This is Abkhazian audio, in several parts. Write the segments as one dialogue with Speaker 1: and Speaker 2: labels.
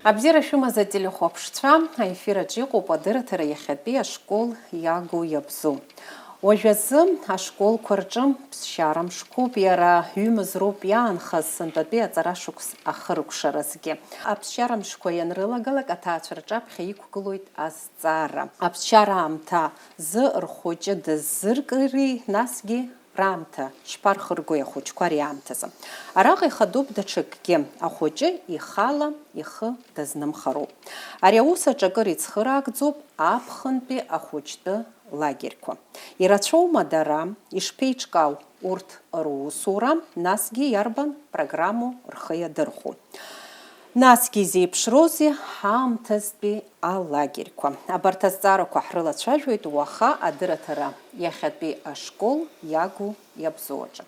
Speaker 1: Абзира шумаза телехопшцва, эфира джику падыратара яхятби ашкол ягу ябзу. Ожвязы ашкол курджым псшарам шкуп яра юмызруп яанхаз сынтаби ацарашукс ахырукшаразги. Апсшарам шкоян рылагалак атаачырджап хейкугулуит азцара. Апсшара амта зы рхуджы дызыргыри насги рамта шпархыргуя хучквари амтазы. Араға ихадуб дачыкге ахуджы ихала ихы дазнымхару. Ариауса джагыр ицхырагдзуб апхынби ахуджды лагерько. Ирацоума дара ишпейчкау урт руусура насги ярбан программу рхыя дырху. Насги зепшрози хамтазби алагерько. Абартазцараква хрылацәажәоит уаха адыратара иахьатәи ашкол ягу ябзу аҿы.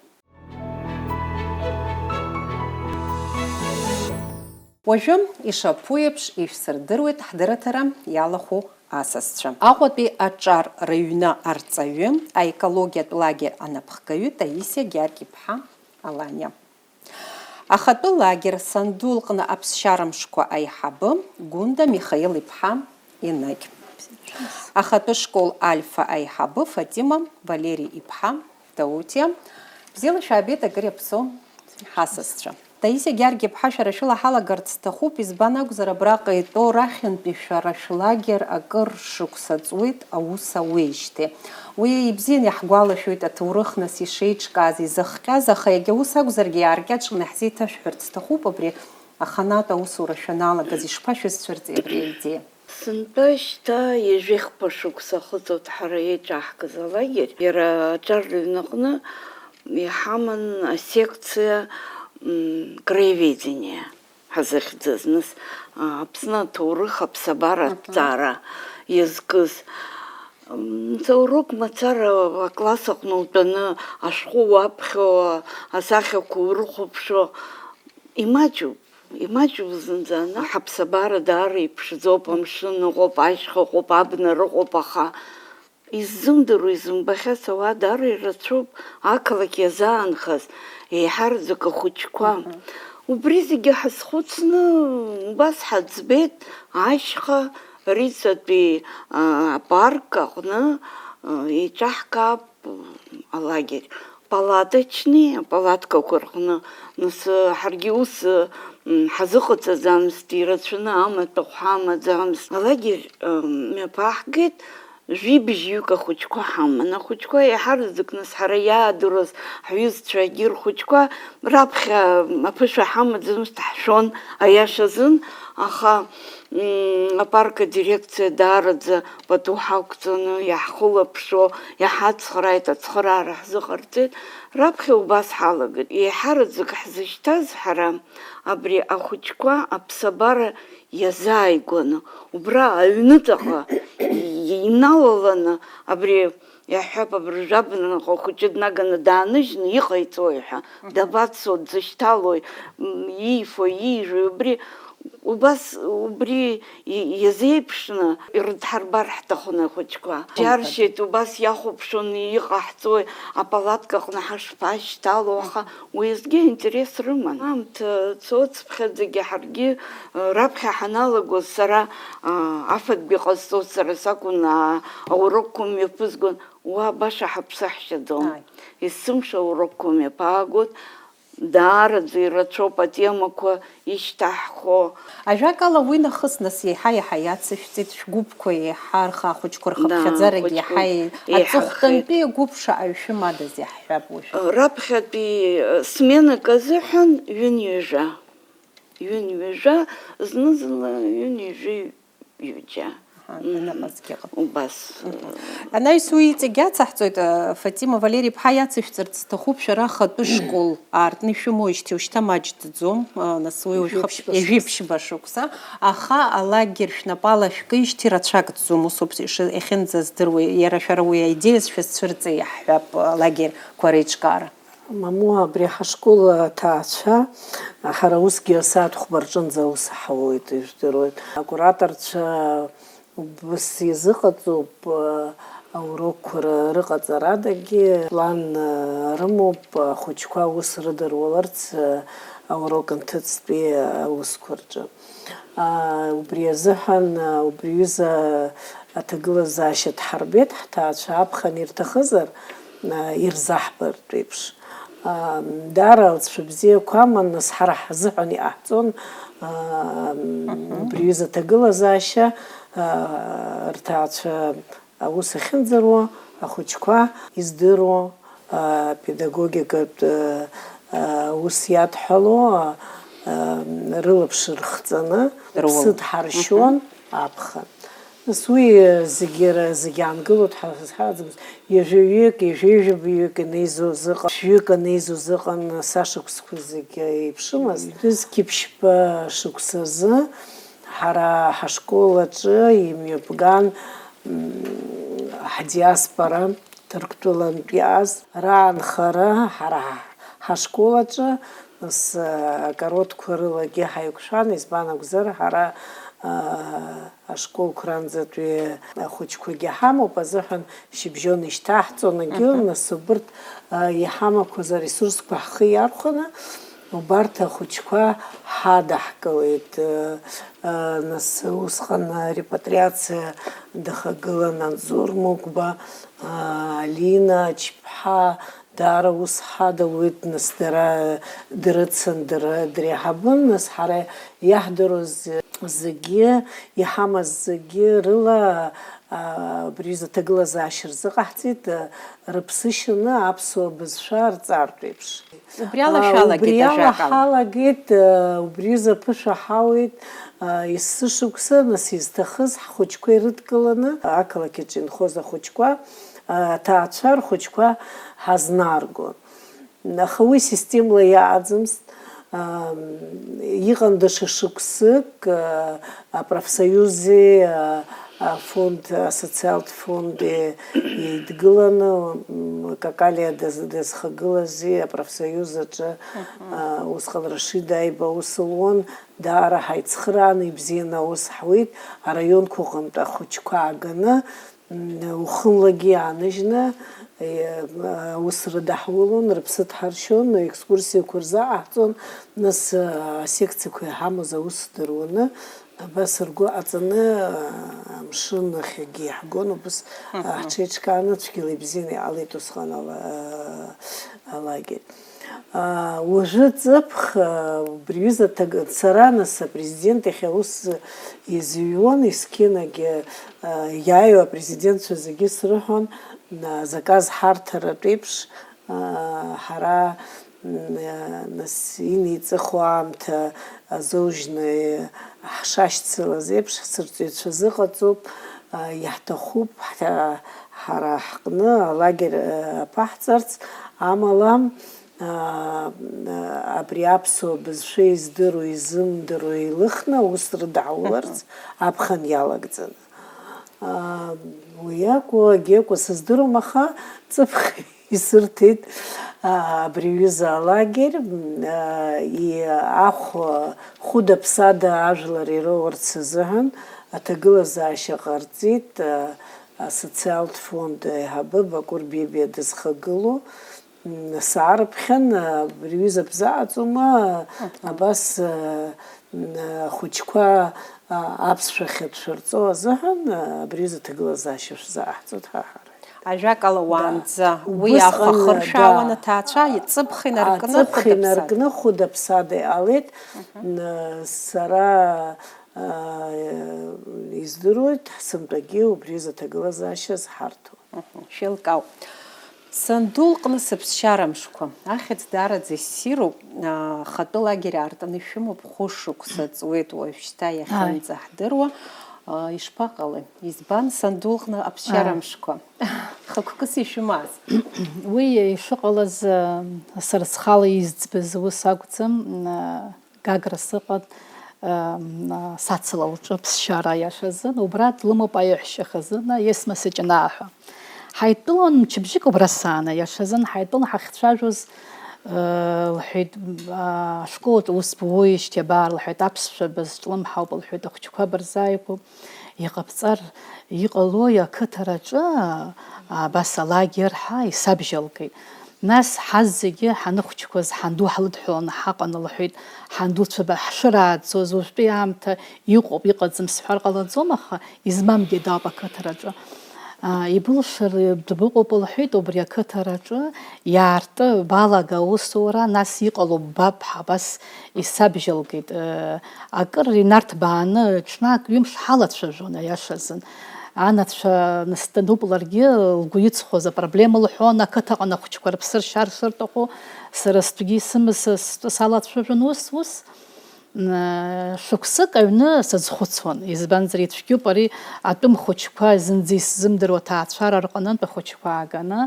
Speaker 1: Уажәы ишаԥу еиԥш ишәсырдыруеит ҳдыратара иалахәу асасцәа. Аҟәатәи аҿар рыҩны арҵаҩы аекологиатә лагер анапхгаҩы Таисиа Гьаргь-иԥҳа Аланиа. Ахатәы лагер Сандулҟны аԥсшьарамшқәа аиҳабы Гәында Михаил-иԥҳа Инагь. Ахатәы школ Альфа аиҳабы Фатима Валери-иԥҳа Даутиа. Бзиала шәаабеит акыр иаԥсоу ҳасасцәа. Таисиа Гьаргь-иԥҳа шәара шәыла ҳалагарц сҭахуп, избан акәзар абраҟа итәоу рахьынтәи шәара шәлагер акыр шықәса ҵуеит аус ауеижьҭеи. Уи ибзианы иаҳгәалашәоит аҭоурых нас ишеиҿкааз, изыхҟьаз, аха егьа ус акәзаргьы иааркьаҿны ҳзеиҭашәҳәарц сҭахуп абри аханатә аусура шәаналагаз, ишԥашәызцәырҵи абри аидеиа?
Speaker 2: Сынтәа шьҭа ижәихԥа шықәса хыҵуеит ҳара еиҿаҳкыз алагер. Иара аҿар рыҩныҟны иҳаман асекциа краеведения ҳазыхьӡыз, нас Аԥсны аҭоурых аԥсабара аҭҵаара иазкыз. Ҵоурук мацара акласс аҟны утәаны ашәҟәы уаԥхьо, асахьақәа урыхәаԥшо имаҷуп зынӡа. Ҳаԥсабара даара иԥшӡоуп, амшын ыҟоуп, ашьха ыҟоуп, абна рыҟоуп, аха иззымдыруа изымбахьаз ауаа даара ирацәоуп ақалақь иазаанхаз еиҳараӡак ахәыҷқәа. Убри зегьы ҳазхәыцны убас ҳаӡбеит ашьха рицатәи апарк аҟны еиҿаҳкаап алагер. Палаточни, апалаткақәа рҟны, нас ҳаргьы ус ҳазыҟаҵаӡамызт, ирацәаны амаҭәахә ҳамаӡамызт. Алагер мҩаԥаҳгеит, жәибжьҩык ахәыҷқәа ҳаман. Ахәыҷқәа еиҳараӡак нас ҳара иаадыруаз ҳҩызцәагьы рхәыҷқәа раԥхьа аԥышәа ҳамаӡамызт, ҳшәон аиашазын, аха апарк адирекциа даараӡа пату ҳақәҵаны иаҳхылаԥшуа, иҳацхрааит, ацхыраара ҳзыҟарҵеит. Раԥхьа убас ҳалагеит. Еиҳараӡак ҳзышьҭаз ҳара абри ахәыҷқәа аԥсабара иазааигәаны, убра аҩныҵаҟа иналаланы, абри иаҳҳәап, абыржәабнаҟа ахәыҷы днаганы дааныжьны иҟаиҵои ҳәа, дабацо, дзышьҭалои, иифо, иижәи, убри иазеиԥшны ирыдҳарбар ҳҭахын ахәыҷқәа. Џьаршьеит, убас иахәаԥшуан иҟаҳҵои, апалатка аҟны ҳашԥашьҭало, аха уеизгьы интерес рыман. Аамҭа цоцԥхьаӡагьы ҳаргьы раԥхьа ҳаналагоз, сара афатәгьы ҟазҵоз сара сакәын, аурокқәа мҩаԥызгон, уа баша ҳаԥсы ҳшьаӡом. Есымша аурокқәа мҩаԥаагон, даараӡа ирацәоуп атемақәа ишьҭаҳхо.
Speaker 1: Ажәакала уи нахыс нас иаҳа иацышәҵеит, шәгәыԥқәа еиҳа ахәыҷқәа рхыԥхьаӡарагьы иаҳа аҵыхәтәантәи агәыԥ шаҟаҩ шәымадаз иаҳҳәап уажәы.
Speaker 2: Раԥхьатәи сменак азыҳәан ҩынҩажәа, зны-зынла ҩынҩажәи-ҩыџьа. Убас.
Speaker 1: Анаҩс уи иҵегь ацаҳҵоит, Фатима Валери-иԥҳа иацышәҵарц сҭахуп шәара ахатәы школ аартны ишәымоуижьҭеи ушьҭа маҷӡаӡом, нас уи ижәиԥшьба шықәса, аха алагер шәнапала шәкижьҭеи рацәак ӡӡом, усоуп иахьынӡаздыруа, иара шәара уи аидеиаз шәазцәырҵа иаҳҳәап алагерқәа реиҿкаара.
Speaker 3: Маму абри ҳашкол аҭаацәа ҳара усгьы асааҭ хәба рҿынӡа аус ҳауеит, ижәдыруеит. Акураторцәа быс изыҟаҵоуп аурокқәа рыҟаҵарадагьы план рымоуп ахәыҷқәа аус рыдыруаларц аурок нҭыҵтәи аусқәа рҿы. Убри азыҳәан убри аҩыза аҭагылазаашьа дҳарбеит ҳҭаацәа аԥхын ирҭахызар ирзаҳбартә еиԥш. Даара алҵшәа бзиақәа аман, нас ҳара ҳзыҳәан иҟаҳҵон убри аҩыза аҭагылазаашьа рҭаацәа аус ахьынӡаруа, ахәыҷқәа издыруа педагогикатә ус иадҳәало рылаԥш рхҵаны рыԥсы дҳаршьуан аԥхын. Нас уи зегьы аангылоит ҳаӡамыз ҩажәаҩык инеизоз ыҟан, шәҩык инеизоз ыҟан сашықәсқәа зегьы еиԥшымызт. Қьыԥшьтә шықәсазы ҳара ҳашкол аҿы имҩаԥган ҳдиаспора Ҭырқәтәылантә иааз раанхара ҳара ҳашкол аҿы нас акоротқәа рылагьы ҳаиқәшәан, избан акәзар ҳара ашколқәа ранӡатәи ахәыҷқәагьы ҳамоуп азыҳәан шьыбжьон ишьҭаҳҵонагьы, нас убырҭ иҳамақәаз аресурсқәа ҳхы иархәаны убарҭ ахәыҷқәа ҳадаҳкылеит. Нас усҟан репатриациа дахагылан Анзор Мукба, Алина Чԥҳа даара ус ҳадылуеит, нас дара дрыцын дреиҳабын, нас ҳара иаҳдыруаз зегьы иҳамаз зегьы рыла убри аҩыза аҭагылазаашьа рзыҟаҳҵеит, рыԥсы шьаны аԥсуа бызшәа рҵартә еиԥш.
Speaker 1: Убри ала
Speaker 3: ҳалагеит, убри аҩыза аԥышәа ҳауеит есышықәса, нас изҭахыз ҳхәыҷқәа ирыдкыланы ақалақь аҿы инхоз ахәыҷқәа, аҭаацәа рхәыҷқәа ҳазнаргон. Аха уи системала иааӡамызт. Иҟан даҽа шықәсык апрофсоиузи фонд, асоциалтә фонди идгыланы Какалиа дазхагылази апрофсоиуз аҿы усҟан Рашида Аиба аус луан, даара ҳаицхырааны ибзианы аус ҳуеит, араионқәа ыҟнытә ахәыҷқәа ааганы ухымлагьы иааныжьны аус рыдаҳулон, рыԥсы ҭҳаршьон, екскурсиақәа рзааҳҵон, нас асекциақәа иҳамаз аус дыруаны абас ргәы аҵаны амшын ахьагьы иаҳгон, убас ҳҽеиҿкааны цәгьала ибзианы иҟалеит усҟан алагер. Уажәы ҵыԥх убри аҩыза сара нас апрезидент иахь аус изыҩуан, есқьынагьы иааиуа апрезидентцәа зегьы срыҳәон заказ ҳарҭаратә еиԥш ҳара нас иниҵыху аамҭа азоужьны ҳшашьцылаз еиԥш ҳсырҵаҩцәа зыҟаҵоуп, иаҳҭахуп ҳара ҳҟны алагер аԥаҳҵарц, амала абри аԥсуа бызшәа издыруа изымдыруа еилыхны аус рыдаҳуларц аԥхын иалагӡаны. Уи акәу агьакәу сыздыруам, аха ҵыԥх исырҭеит абри аҩыза алагер хәыда-ԥсада ажәлар ироуарц азыҳәан аҭагылазаашьа ҟарҵеит асоциалтә фонд аиҳабы Бакәыр Бебиа дызхагылоу. Саарыԥхьан абри аҩыза бзааӡома, абас ахәыҷқәа аԥсшәа дшәырҵо азыҳәан абри аҩыза аҭагылазаашьа шәзааҳҵоит ҳа ҳара.
Speaker 1: Ажәакала уаанӡа уи ахәахыршәаауан аҭаацәа ҵыԥх инаркны
Speaker 3: хәыда-ԥсада иҟалеит. Сара издыруеит ҳсымтәагьы убри аҩыза аҭагылазаашьа зҳарҭо.
Speaker 1: Шәеилкаауп. Санду лҟны сыԥсшьара мшқәа ахьӡ даараӡа иссируп, ахатәы лагер аартны ишәымоуп, хәышықәса ҵуеит уажәшьҭа иахьынӡаҳдыруа. Ишԥаҟалеи? Избан санду лҟны аԥсшьара мшқәа? Хықәкыс ишәымаз?
Speaker 4: Уи ишыҟалаз сара схала изӡбыз ус акәӡам, Гагра сыҟан сацла лҿы ԥсшьара иашазын, убра длымоуп аиҳәшьа хазына Есма Сыҷанаа. Ҳаидтәылан мчыбжьык убра саана иашазын, ҳаидтәылан ҳахьцәажәоз лҳәеит, ашколаҿ ус буеижьҭеи абар, лҳәеит, аԥсшәа бызҿлымҳауп, лҳәеит, ахәыҷқәа бырзааигәоуп. иҟабҵар иҟало ақыҭараҿы абас алагерҳәа исабжьалгеит. Нас ҳаз зегьы ҳаныхәҷқәаз ҳанду ҳлыдҳәаланы ҳаҟан лҳәеит, ҳандуцәа ҳшырааӡоз уажәтәи аамҭа иҟоуп, иҟаӡам сҳәар ҟалаӡом, аха измамгьы дауп ақыҭараҿы. Ибылшар дбыҟоуп лҳәеит, убри ақыҭараҿы иаарты балага аусура, нас иҟало ббап ҳа абас исабжьалгеит. Акыр инарҭбааны ҽнак ҩымш ҳалацәажәон аиашазын. Анацәа насҭануп ларгьы лгәы иҵхоз апроблема лҳәон, ақыҭаҟны ахәыҷқәа рыԥсы ршьар шырҭаху, сара стәгьы исымаз салацәажәон ус. Шықәсык аҩны сазхәыцуан, избанзар ицәгьоуп ари атәым хәыҷқәа зынӡа исзымдыруа аҭаацәара рҟнынтә ахәыҷқәа ааганы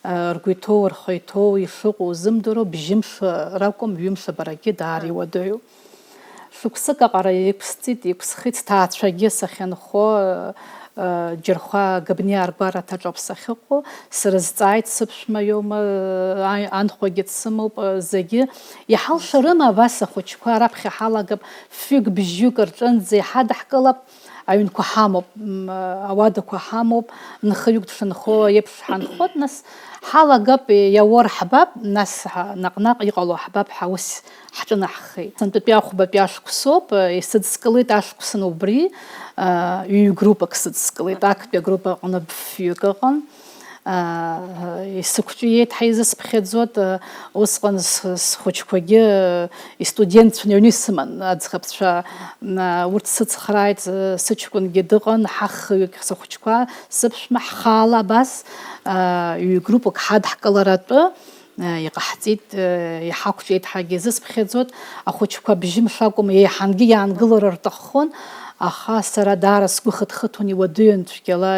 Speaker 4: ргәы иҭоу рхы иҭоу ишыҟоу узымдыруа бжьымш ракәым, ҩымш барагьы даара иуадаҩуп. Шықәсык аҟара иқәсхит, сҭаацәагьы сахьынхо џьырхәа габниаа ргәараҭаҿоуп сахьыҟоу, сара зҵааит сыԥшәма иоума, анхәагьы дсымоуп, зегьы иҳалшарыма абас ахәыҷқәа раԥхьа ҳалагап, фҩык бжьҩык рҿынӡа иҳадаҳкылап, аҩнқәа ҳамоуп, ауадақәа ҳамоуп, нхаҩык дшынхо еиԥш ҳанхот, нас ҳалагап, иаур ҳбап, нас наҟ-наҟ иҟало ҳбап, ус ҳҿынаҳхеит. Сынтәатәи ахәбатәи ашықәсоуп, исыдскылеит ашықәсан убри, ҩ-группак сыдскылеит, актәи агруппа аҟны фҩык ыҟан. Исықәҿиеит ҳаизысԥхьаӡот, усҟан схәыҷқәагьы истудентцәа аҩны исыман, аӡӷабцәа, урҭ сыцхрааит, сыҷкәынгьы дыҟан, ҳахҩык схәыҷқәа, сыԥшәма ҳхаала абас ҩ-группак ҳадҳкыларатәы иҟаҳҵеит, иҳақәҿиеит ҳәагьы изысԥхьаӡот, ахәыҷқәа бжьымш акәым, еиҳангьы иаангылар рҭаххон, аха сара даара сгәы хыҭхыҭуан, иуадаҩын цәгьала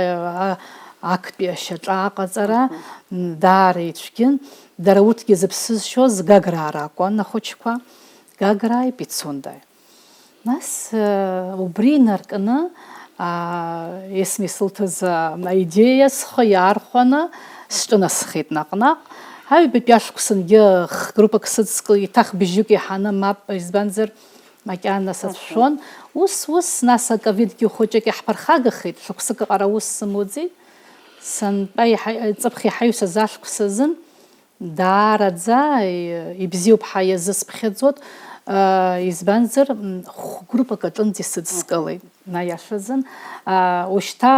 Speaker 4: актәи ашьаҿа аҟаҵара, даара ицәгьын. Дара урҭгьы зыԥсы зшьоз Гаграа ракәын ахәыҷқәа, Гаграаи Пицундаи. Нас убри инаркны есми сылҭаз аидеиа схы иаархәаны сҿынасхеит наҟ-наҟ. Аҩбатәи ашықәсангьы группак сыдскылеит, еиҭах бжьык иҳаны мап, избанзар макьана сацәшәон. Ус нас аковидгьы хәыҷык иаҳԥырхагахеит, шықәсык аҟара ус сымуӡеит. Сантәа ҵыԥх иҳаҩсыз ашықәс азын даараӡа ибзиоуп ҳәа иазысԥхьаӡот, избанзар группак аҿынӡа исыдскылеит, наиашазын. Ушьҭа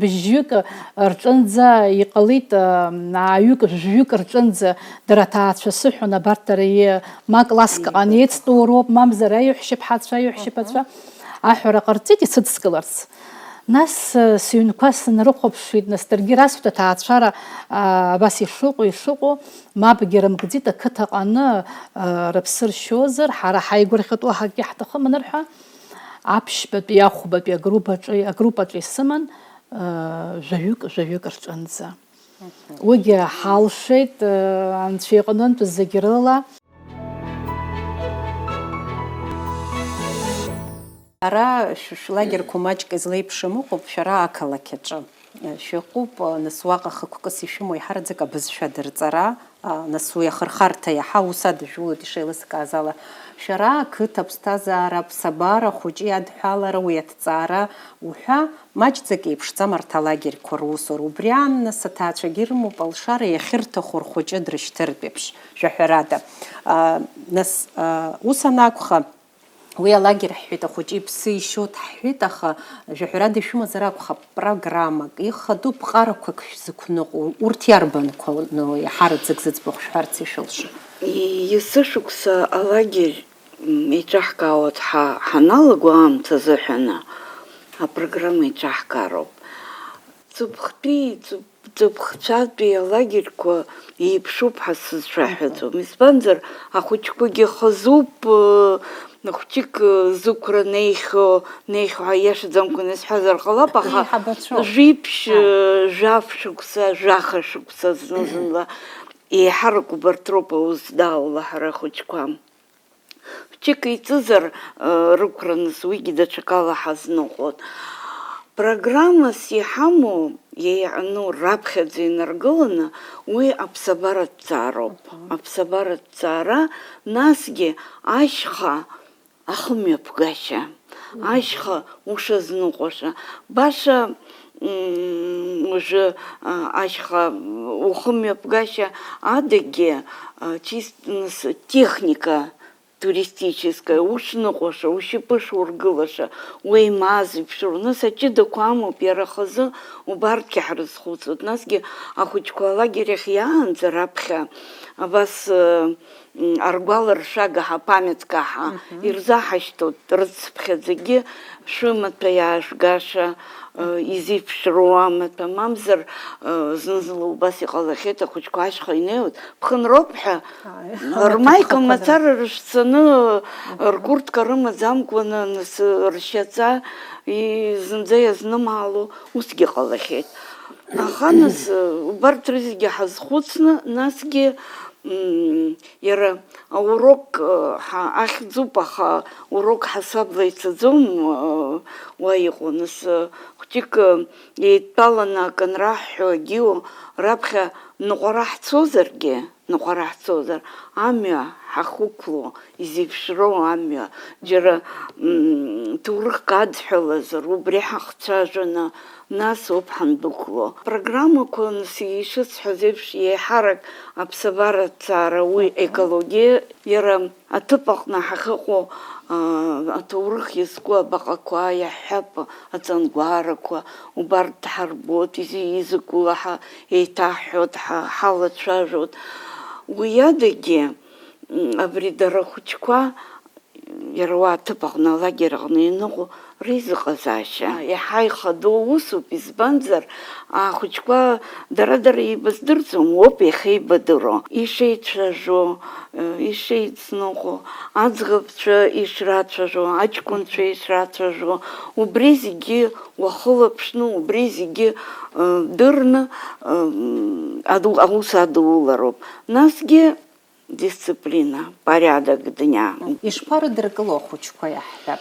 Speaker 4: бжьҩык рҿынӡа иҟалеит, ааҩык, жәҩык рҿынӡа дара аҭаацәа сыҳәон, абарҭ дара ма класск аҟны еицтәоуроуп, мамзар аиҳәшьаԥҳацәа, аиҳәшьаԥацәа аҳәара ҟарҵеит исыдскыларц. Нас сыҩнқәа сынрыхәаԥшит, нас даргьы расҳәт аҭаацәара абас ишыҟоу, мапгьы рымгӡеит, ақыҭаҟны рыԥсы ршьозар, ҳара ҳаигәырӷьатәу ҳакгьы ҳҭахым анырҳәа, аԥшьбатәи ахәбатәи агруппаҿы исыман жәаҩык рҿынӡа. Уигьы ҳалшеит анцәа иҟнынтә зегь рыла.
Speaker 1: Ара шәлагерқәа маҷк излеиԥшым ыҟоуп, шәара ақалақь аҿы. Шәыҟоуп, нас уаҟа хықәкыс ишәымоу иҳараӡак абызшәа дырҵара, нас уи ахырхарҭа иаҳа ус адажәылоит ишеилыскааз ала. Шәара ақыҭа аԥсҭазаара, аԥсабара, ахәыҷы иадҳәалара, уи аҭҵаара уҳәа маҷӡак еиԥшӡам арҭ алагерқәа русура. Убри аан нас аҭаацәагьы ирымоуп алшара иахьырҭаху рхәыҷы дрышьҭыртә еиԥш, шәаҳәарада. Нас ус анакәха, уи алагер ҳҳәеит, ахәыҷы иԥсы ишьоит ҳҳәеит, аха жәаҳәарада ишәымазар акәхап программак, ихадоу ԥҟарақәак шәзықәныҟәо, урҭ иарбанқәоу иҳараӡак зыӡбахә шәҳәарц ишылшо?
Speaker 2: Есышықәса алагер иҿаҳкаауа ҳаналаго аамҭа азыҳәаны апрограмма иҿаҳкаароуп. Ҵыԥхцәатәи алагерқәа еиԥшуп ҳәа сызшәаҳәаӡом, избанзар ахәыҷқәагьы хазуп, хәҷык зықәра неихьо аиашаӡамкәа насҳәазар ҟалап, аха жәиԥшь, жәаф шықәса, жәаха шықәса зны-зынла еиҳарак убарҭ роуп аус дааула ҳара ахәыҷқәа. Хәҷык иҵызар рықәраныс уигьы даҽакала ҳазныҟәон. Программас иҳамоу иеиҟну раԥхьаӡа инаргыланы уи аԥсабаратә ҭҵаароуп. Аԥсабаратә ҭҵаара, насгьы ашьха ахымҩаԥгашьа, ашьха ушазныҟәаша, баша уже ашьха ухымҩаԥгашьа адагьы техника туристическая, ушныҟәаша, ушьапы шургылаша, уеимаз иԥшыр, нас аҷыдақәа амоуп иара хазы убарҭгьы ҳрызхәыцуеит. Насгьы ахәыҷқәа алагер ахь иаанӡа раԥхьа абас аргәаларшәага памятка ирзаҳашьҭуеит рыцԥхьаӡагьы шәымаҭәа иаажәгаша, изиԥшру амаҭәа, мамзар зны-зынла убас иҟалахьеит, ахәыҷқәа ашьха инеиуеит, ԥхынроуп ҳәа рмаика мацара рышәцаны, ркуртка рымаӡамкәаны, нас ршьаҵа зынӡа иазнымаало усгьы ҟалахьеит. Аха нас убарҭ рызегьы ҳазхәыцны, насгьы иара аурок ахьӡуп, аха урок ҳасабла ицаӡом уа иҟоу. Нас хәҷык еидтәаланы ак анраҳҳәо агьиу раԥхьа ныҟәара ҳцозар, амҩа ҳахықәло, изеиԥшроу амҩа, џьара ҭоурыхк адҳәалазар, убри ҳахцәажәаны, нас ауп ҳандәықәло. Программақәа ишысҳәаз еиԥш еиҳарак аԥсабараҭҵаара, уи екологиа, иара аҭыԥ аҟны ҳахьыҟоу аҭоурых иазку абаҟақәа, иаҳҳәап аҵангәарақәа, убарҭ дҳарбоит, изакәыла еиҭаҳҳәоит, ҳалацәажәоит. Уи адагьы абри дара ахәыҷқәа, иара уа аҭыԥ аҟны, алагер аҟны иныҟәо реизыҟазаашьа иаҳа ихадоу усуп, избанзар ахәыҷқәа дара еибаздырӡом, уоуп иахеибадыро, ишеицәажәо, ишеицныҟәо, аӡӷабцәа ишрацәажәо, аҷкәынцәа ишрацәажәо, убри зегьы уахылаԥшны, убри зегьы дырны аус адуулароуп. Насгьы дисциплина, порядок дня.
Speaker 1: Ишԥарыдыркыло ахәыҷқәа иаҳҳәап?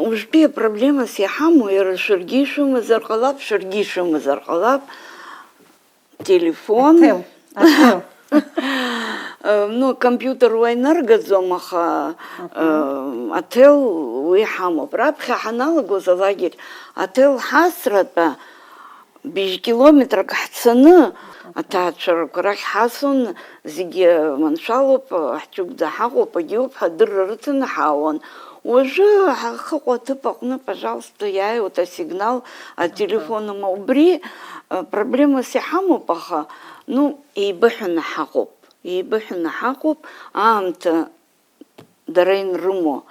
Speaker 2: Ужтәи проблемас иҳамоу, иара шәаргьы ишәымазар ҟалап, шәаргьы ишәымазар ҟалап, телефон. Ну, компьютер уа инаргаӡом, аха аҭел уи ҳамоуп. Раԥхьа ҳаналагоз алагер, аҭел ҳасратәа быжь километрак ҳцаны, аҭаацәарақәа рахь ҳасун, зегьы маншәалоуп, ҳҷыгәӡа ҳаҟоуп, агьоуп, ҳадырра рыҭаны ҳаауан. Уажәы ҳахыҟоу аҭыԥ аҟны, пожалуйста, иааиуеит асигнал, ателефон ама. Убри проблемас иҳамоуп, аха еибыҳәаны ҳаҟоуп, аамҭа дара инрымоу,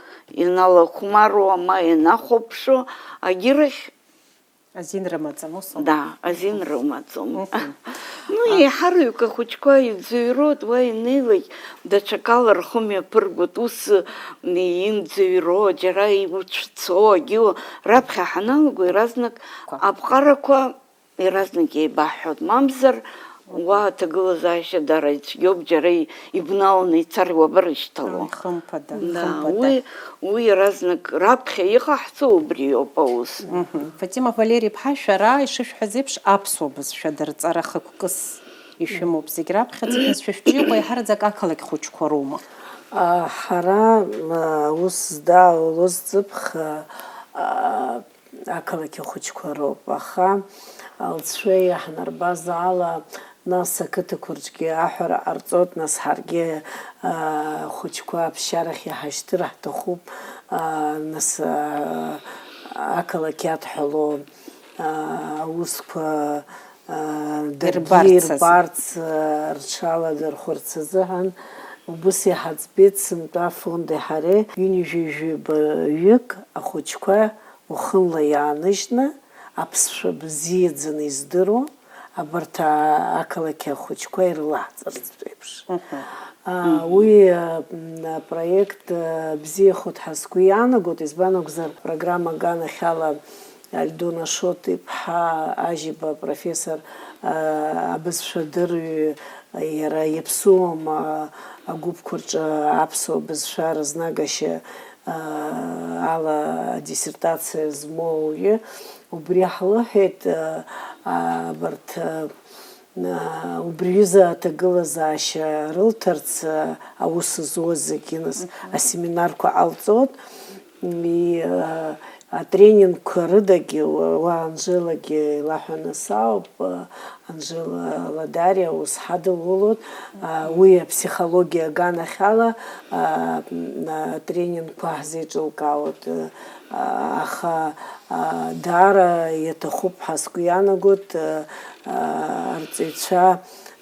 Speaker 2: иналахәмаруа, ама инахәаԥшуа, агьырахь
Speaker 1: Азин рымаӡам, усума?
Speaker 2: Да, азин рымаӡом. Еиҳарҩык ахәыҷқәа иӡырҩроуп, уа инеилак даҽакала рхы мҩаԥыргоит, ус имӡырҩро, џьара иуцәцо, агьиуа, раԥхьа ҳаналаго иаразнак аԥҟарақәа иаразнак еибаҳҳәоит, мамзар уа аҭагылазаашьа дара ицәгьоуп, џьара ибналаны ицар уабарышьҭало.
Speaker 1: Хымԥада.
Speaker 2: Уи иаразнак раԥхьа иҟаҳҵо убри ауп аус.
Speaker 1: Фатима Валери-ԥҳа, шәара ишышәҳәаз еиԥш аԥсуа бызшәа дырҵара хықәкыс ишәымоуп, зегь раԥхьаӡа шәышәҿы иҟоу еиҳараӡак ақалақь хәыҷқәа роума?
Speaker 3: Ҳара ус здаауало зҵыԥх ақалақь ахәыҷқәа роуп, аха алҵшәа иаҳнарбаз ала, нас ақыҭақәа рҿгьы аҳәара ҟарҵоит, нас ҳаргьы хәыҷқәа аԥсшьарахь иҳашьҭыр ҳҭахуп, нас ақалақь иадҳәало аусқәа ирбарц рҽаладырхәырц азыҳәан, убыс иҳаӡбеит сынтәа Фондеи ҳареи ҩынҩажәибаҩык ахәыҷқәа уахынла иааныжьны, аԥсшәа бзиаӡаны издыруа, абарҭ ақалақь ахәыҷқәа ирылаҳҵарц еиԥш. Уи апроект бзиахоит ҳәа сгәы иаанагоит, избан акәзар, программа аганахьала Альдона Шот-иԥҳа Ажьиба профессор абызшәадырҩы, иара иаԥсуам агәыԥқәа рҿы аԥсуа бызшәа разнагашьа ала диссертациа змоу ауаҩы, убри ҳлыҳәеит абарҭ убри аҩыза аҭагылазаашьа рылҭарц аус зуаз зегьы нас асеминарқәа ҟалҵот. Атренингқәа рыдагьы уа Анжелагьы илаҳәаны сауп, Анжела Ладариа ус ҳадылулот, уи аԥсихологиа аганахьала атренингқәа ҳзеиҿылкаауеит. Аха даара иаҭахуп ҳәа сгәы иаанагоит арҵаҩцәа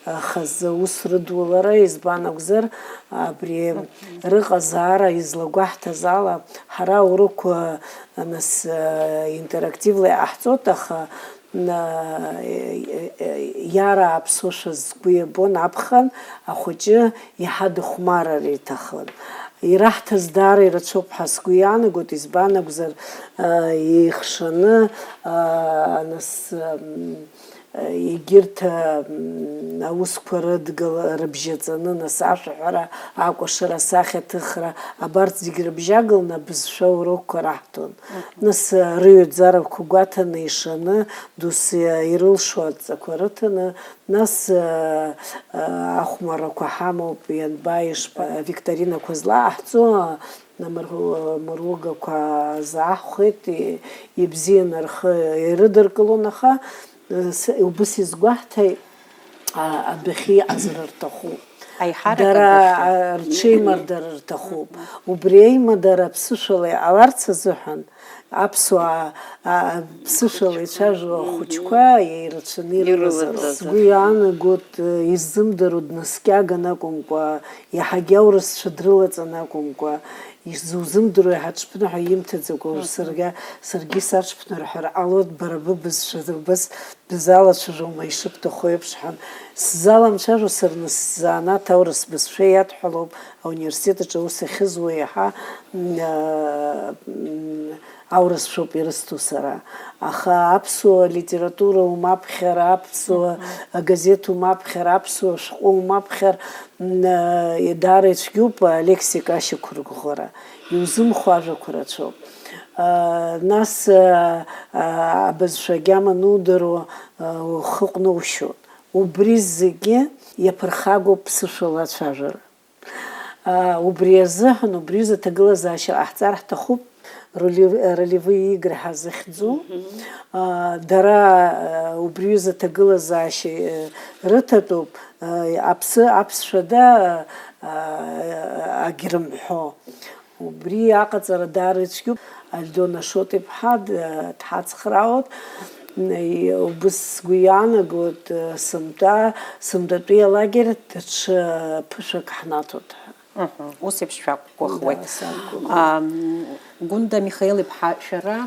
Speaker 3: хазы ус рыдулара, избан акәзар абри рыҟазаара излагәаҳҭаз ала ҳара аурокқәа нас интерактивла иҟаҳҵоит, аха иара аԥсуша сгәы иабон аԥхын ахәыҷы иаҳа дыхәмарыр иҭахын. Ираҳҭаз даара ирацәоуп ҳәа сгәы иаанагоит, избан акәзар ихшаны нас егьырҭ аусқәа рыбжьаҵаны нас ашәаҳәара, акәашара, асахьаҭыхра абарҭ зегьы рыбжьагалны абызшәа урокқәа раҳҭон. Нас рыҩаӡарақәа гәаҭаны ишаны дус ирылшо адҵақәа рыҭаны, нас ахәмаррақәа ҳамоуп ианба викторинақәа злааҳҵо, намыругақәа зааҳхәеит, ибзианы рхы ирыдыркылон, аха убыс изгәаҳҭеит адәахьы иҟазар рҭахуп. Дара рҽеимардара рҭахуп. Убри аимадара ԥсышәала иҟаларц азыҳәан аԥсуаа ԥсышәала ицәажәо ахәыҷқәа ирацәаны ирылазар сгәы иаанагоит, иззымдыруа днаскьаган акәымкәа, иаҳагьы аурысцәа дрылаҵан акәымкәа, изузымдыруа иҳаҽԥныҳәа имҭаӡакәа, саргьы саҽԥныр ҳәа ҟалоит, бара быбызшәа убас бзалацәажәома ишыбҭаху еиԥш ҳәа сзаламцәажәо сарны сзанааҭ аурыс бызшәа иадҳәалоуп ауниверситет аҿы аус иахьызуа иаҳа аурысшәоуп ирысҭо сара. Аха аԥсуа литература умаԥхьар, аԥсуа газеҭ умаԥхьар, аԥсуа шәҟәы умаԥхьар, даара ицәгьоуп алексика ашьақәырӷәӷәара, иузымхо ажәақәа рацәоуп. Нас абызшәа агьама нудыруа ухы ҟәнушьоит. Убри зегьы иаԥырхагоуп ԥсышәала ацәажәара. Убри азыҳәан, убри азы аҭагылазаашьа ҟаҳҵар ҳҭахуп, ролевые игры ҳазыхьӡу, дара убри азы аҭагылазаашьа рыҭатәуп, аԥсшәада агьрымҳәо. Убри аҟаҵара даара ицәгьоуп. Альдона Шот-иԥҳа дҳацхраауеит, убыс сгәы иаанагоит сымтатәи алагер даҽа ԥышәак ҳнаҭоит.
Speaker 1: Ус еиԥш шәақәгәыӷуеит. Гәында Михаил-иԥҳа, шәара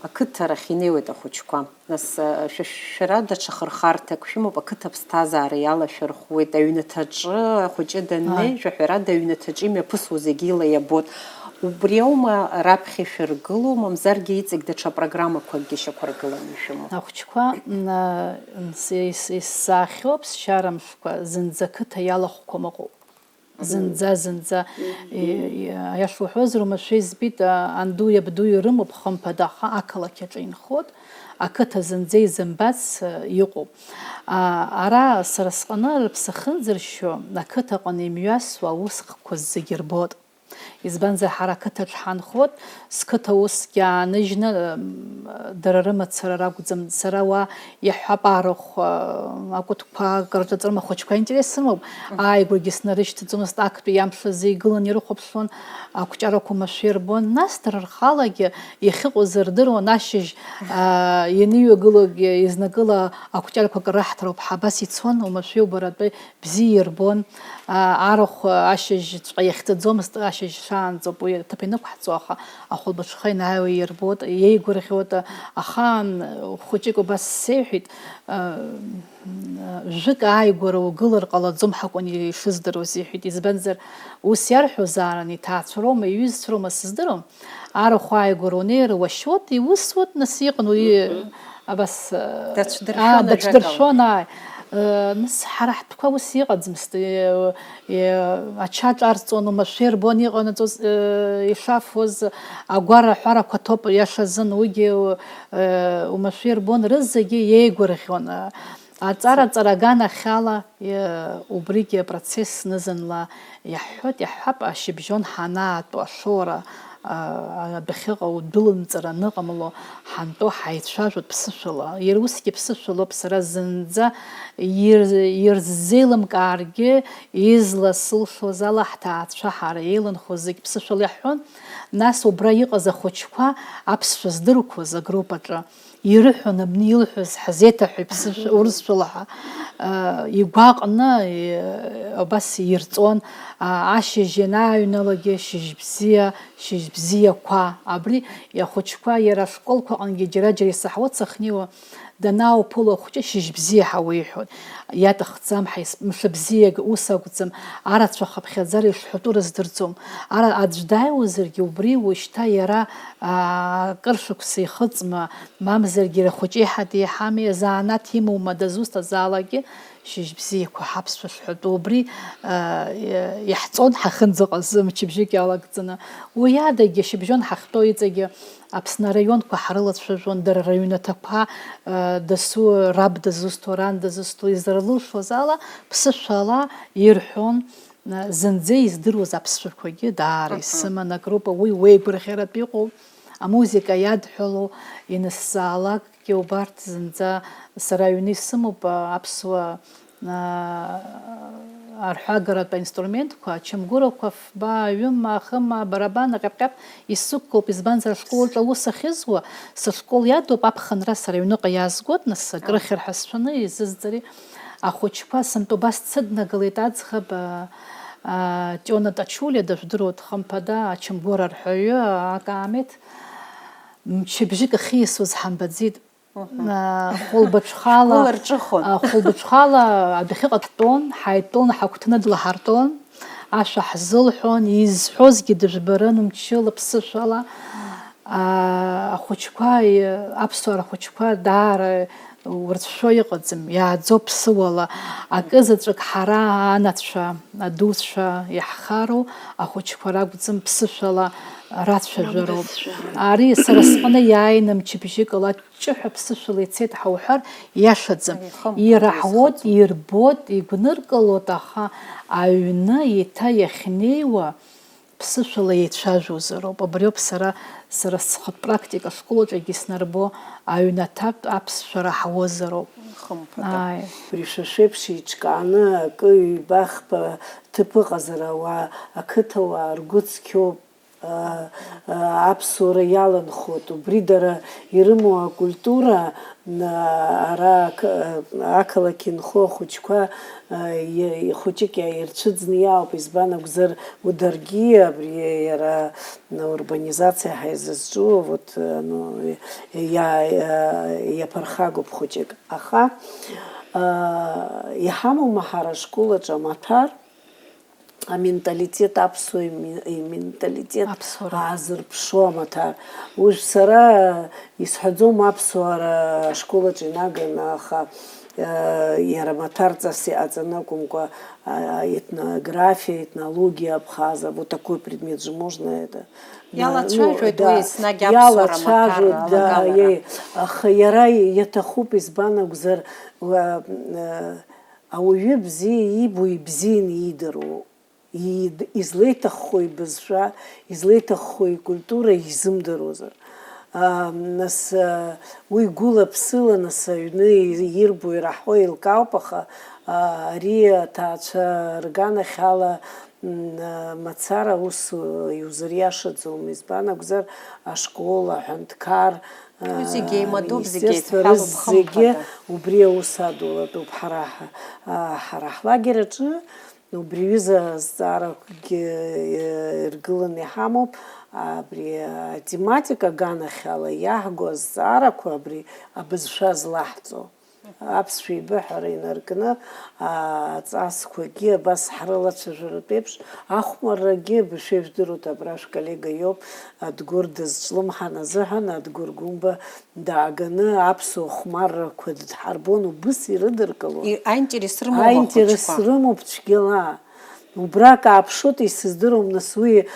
Speaker 1: ақыҭарахь инеиуеит ахәыҷқәа. Нас шәара даҽа хырхарҭак шәымоуп, ақыҭа ԥсҭазаара иалашәырхуеит. Аҩнаҭаҿы ахәыҷы даннеи, шәаҳәарада аҩнаҭаҿы имҩаԥысуа зегьы ила иабот. Убри аума раԥхьа ишәыргыло, мамзаргьы иҵегь даҽа программақәакгьы шьақәыргыланы ишәымоу?
Speaker 4: Ахәыҷқәа исзаахьоуп сшьарамшәқәа зынӡа ақыҭа иалахәқәам ыҟоуп. Зынӡа аиаша уҳәозар, уамашәа избит, андуи абдуи рымоуп хымԥада, аха ақалақь аҿы инхот, ақыҭа зынӡа изымбац иҟоуп. Ара сара сҟны рыԥсы ахьынӡыршьо, ақыҭа аҟны имҩасуа аусхқәа зегьы рбот. Избанзар ҳара ақыҭаҿ ҳанхот, сқыҭа усгьы ааныжьны дара рымацара ракәӡам, сара уа иаҳҳәап арахә акәытқәа карҿаҵарым ахәыҷқәа интерес рымоуп. Ааигәагьы снарышьҭаӡомызт, актәи иамш азы игылан ирыхәаԥшуан, ақәҷарақәа уамашәа ирбон. Нас дара рхалагьы иахьыҟаз рдыруан, ашьыжь ианыҩагылогьы изнакыла ақәҷарақәак раҳҭароуп ҳа абас ицон, уамашәа иубаратәы бзиа ирбон. Арахә ашьыжьҵәҟьа иахьӡаӡомызт, ашьыжь шаанӡоуп, уи аҭыԥ инықәҳҵо, аха ахәылбыҽха инааиуа ирбот, иеигәырӷьот. Ахаан хәыҷык убас сеиҳәеит, жәык ааигәара угылар ҟалаӡом ҳакәын ишыздыруаз иҳәеит. Избанзар ус иарҳәозаарын, иҭаацәа роума, иҩызцәа роума сыздырам, арахә ааигәара унеир уашьуот, иусуот, нас иҟан уи абас дацәдыршәон. Нас ҳара ҳтәқәа ус иҟаӡамызт, ача ҿарҵон, уамашәа ирбон иҟанаҵоз ишафоз, агәара аҳәарақәа ҭоуп иашазын, уигьы уамашәа ирбон, рызегьы иеигәырӷьон. Аҵара-ҵараган ахьала убригьы апроцесс нызынла иаҳҳәап ашьыбжьон ҳанаатәо ашоура адәахьыҟоу удәылымҵара аныҟамло ҳантәо ҳаицәажәоит ԥсышәала. Иара усгьы ԥсышәалоуп, сара зынӡа ирзеилымкааргьы изласылшоз ала ҳҭаацәа ҳара еиланхо зегь ԥсышәала иаҳҳәон. Нас убра иҟаз ахәыҷқәа аԥсшәа здырқәоз агруп аҿы ирыҳәон абни илҳәоз ҳазеиҭаҳәеит урысшәала игәаҟны абас ирҵон ашьыжь ианааҩналагьы шьыжьбзиақәа абри ахәыҷқәа иара ашколқәаҟангьы џьара-џьара исаҳауа цахниуа данаауԥыло ахәҷы шьыжьбзиа ҳауа иҳәон. Иаҭахӡам мшыбзиак ус акәӡам, арацәа хыԥхьаӡара ишҳәатәу рыздырӡом. Аӡә дааиуазаргьы убри уажәшьҭа иара кыр шықәса ихыҵма, мамзаргьы ахәыҷ еиҳа деиҳами, заанаҭ имоума дазусҭазаалакгьы шьыжьбзиақәа ҳаԥсшәа шҳәатәу убри иаҳҵон ҳахьынӡаҟаз мчыбжьык иалагӡаны. Уи адагьы шьыбжьон ҳахьтәоу иҵегьы Аԥсны араионқәа ҳрылацәажәон, дара раҩнаҭақәа дасу раб дазусҭоу, ран дазусҭоу изырлылшоз ала ԥсышәала ирҳәон. Зынӡа издыруаз аԥсшәақәагьы даара исыман акруп, уи уеигәырӷьаратә иҟоуп. Амузика иадҳәалоу ианысзаалакгьы убарҭ зынӡа сара аҩны исымоуп аԥсуа арҳәагаратә аинструментқәа, ачамгәырақәа, фба, ҩыма, хыма, барабан, ҟьаԥ-ҟьаԥ исықәкоуп, избанзар ашколаҿ аус ахьызуа, сышкол иадоуп аԥхынра сара аҩныҟа иаазгоит, нас акрыхьыр ҳәа сшәаны изызӡари ахәыҷқәа сынтәа убас дсыднагалеит аӡӷаб Ҷона Тачулиа дажәдыруа дхымԥада ачамгәыр арҳәаҩы акаамеҭ мчыбжьык ахьиасуаз ҳамбаӡеит. Хәылбыҽхала адәахьыҟа дтәон, ҳаидтәаланы ҳагәҭаны длаҳартәон, ашәа ҳзылҳәон, изҳәозгьы дыжәбарын мчыла, ԥсышәала. Ахәыҷқәа, аԥсуаа рхәыҷқәа даара урҭшәо иҟаӡам, иааӡоуп ԥсыуала. Акызаҵәык ҳара анацәа, адуцәа иаҳхароу ахәыҷқәа ракәӡам, ԥсышәала рацәажәароуп. Ари сара сҟны иааины мчыбжьык ала ҷыҳәа ԥсышәала ицеит ҳауҳәар иашаӡам. Ираҳуот, ирбот, игәныркылот, аха аҩны еиҭа иахьнеиуа ԥсышәала еицәажәозароуп. Абриоуп сара схатә практика ашколаҿгьы снарбо аҩнаҭатә аԥсшәа раҳауазароуп.
Speaker 3: Пришашеиԥш еиҿкааны акы ҩба-хԥа ҭыԥ ыҟазар ауаа, ақыҭауаа ргәы цқьоуп, аԥсуара иаланхоит. Убри дара ирымоу акультура ара ақалақь инхо ахәыҷқәа хәыҷык ирцәыӡны иаауп. Избан акәзар даргьы абри иара урбанизациа ҳаизызҿу иаԥырхагоуп хәыҷык. Аха иҳамоума ҳара ашколаҿы амаҭәар, аменталитет аԥсуа именталитет аазырԥшуа амаҭәар. Уажә сара исҳәаӡом аԥсуара ашколаҿы инаганы, аха иара амаҭәарҵас иҟаҵаны акәымкәа этнография, этнология абхаза, вот такой предмет же можно это.
Speaker 1: Иалацәажәоит уи еснагь аԥсуара амаҭәар.
Speaker 3: Аха иара иаҭахуп, избан акәзар ауаҩы бзиа ибо ибзианы идыруа. Излеиҭаххо ибызшәа, излеиҭаххо икультура изымдыруазар. Нас уи гәыла-ԥсыла нас аҩны ирбо ираҳо еилкаауп, аха ари аҭаацәа рганахь ала мацара ус иузыриашаӡом. Избан акәзар ашкол, аҳәынҭқар, зегьы убри аус адулатәуп. Ҳара ҳлагераҿы убри аҩыза азҵааракгьы иргыланы иҳамоуп. Абри атематика аганахь ала иаҳго азҵаарақәа абри абызшәа злаҳҵо. Аԥсшәа еибыҳәара инаркны аҵасқәагьы абас ҳрылацәажәаратә еиԥш ахәмаррагьы бышеижәдыруеит, абра шәколлега иоуп, Адгәыр дызҿлымҳан азыҳәан Адгәыр Гәымба дааганы аԥсуа хәмаррақәа дҳарбон, убыс ирыдыркылон.
Speaker 1: Аинтерес рымоуп
Speaker 3: цәгьала. убрак ааԥшуеит исыздыруам нас уи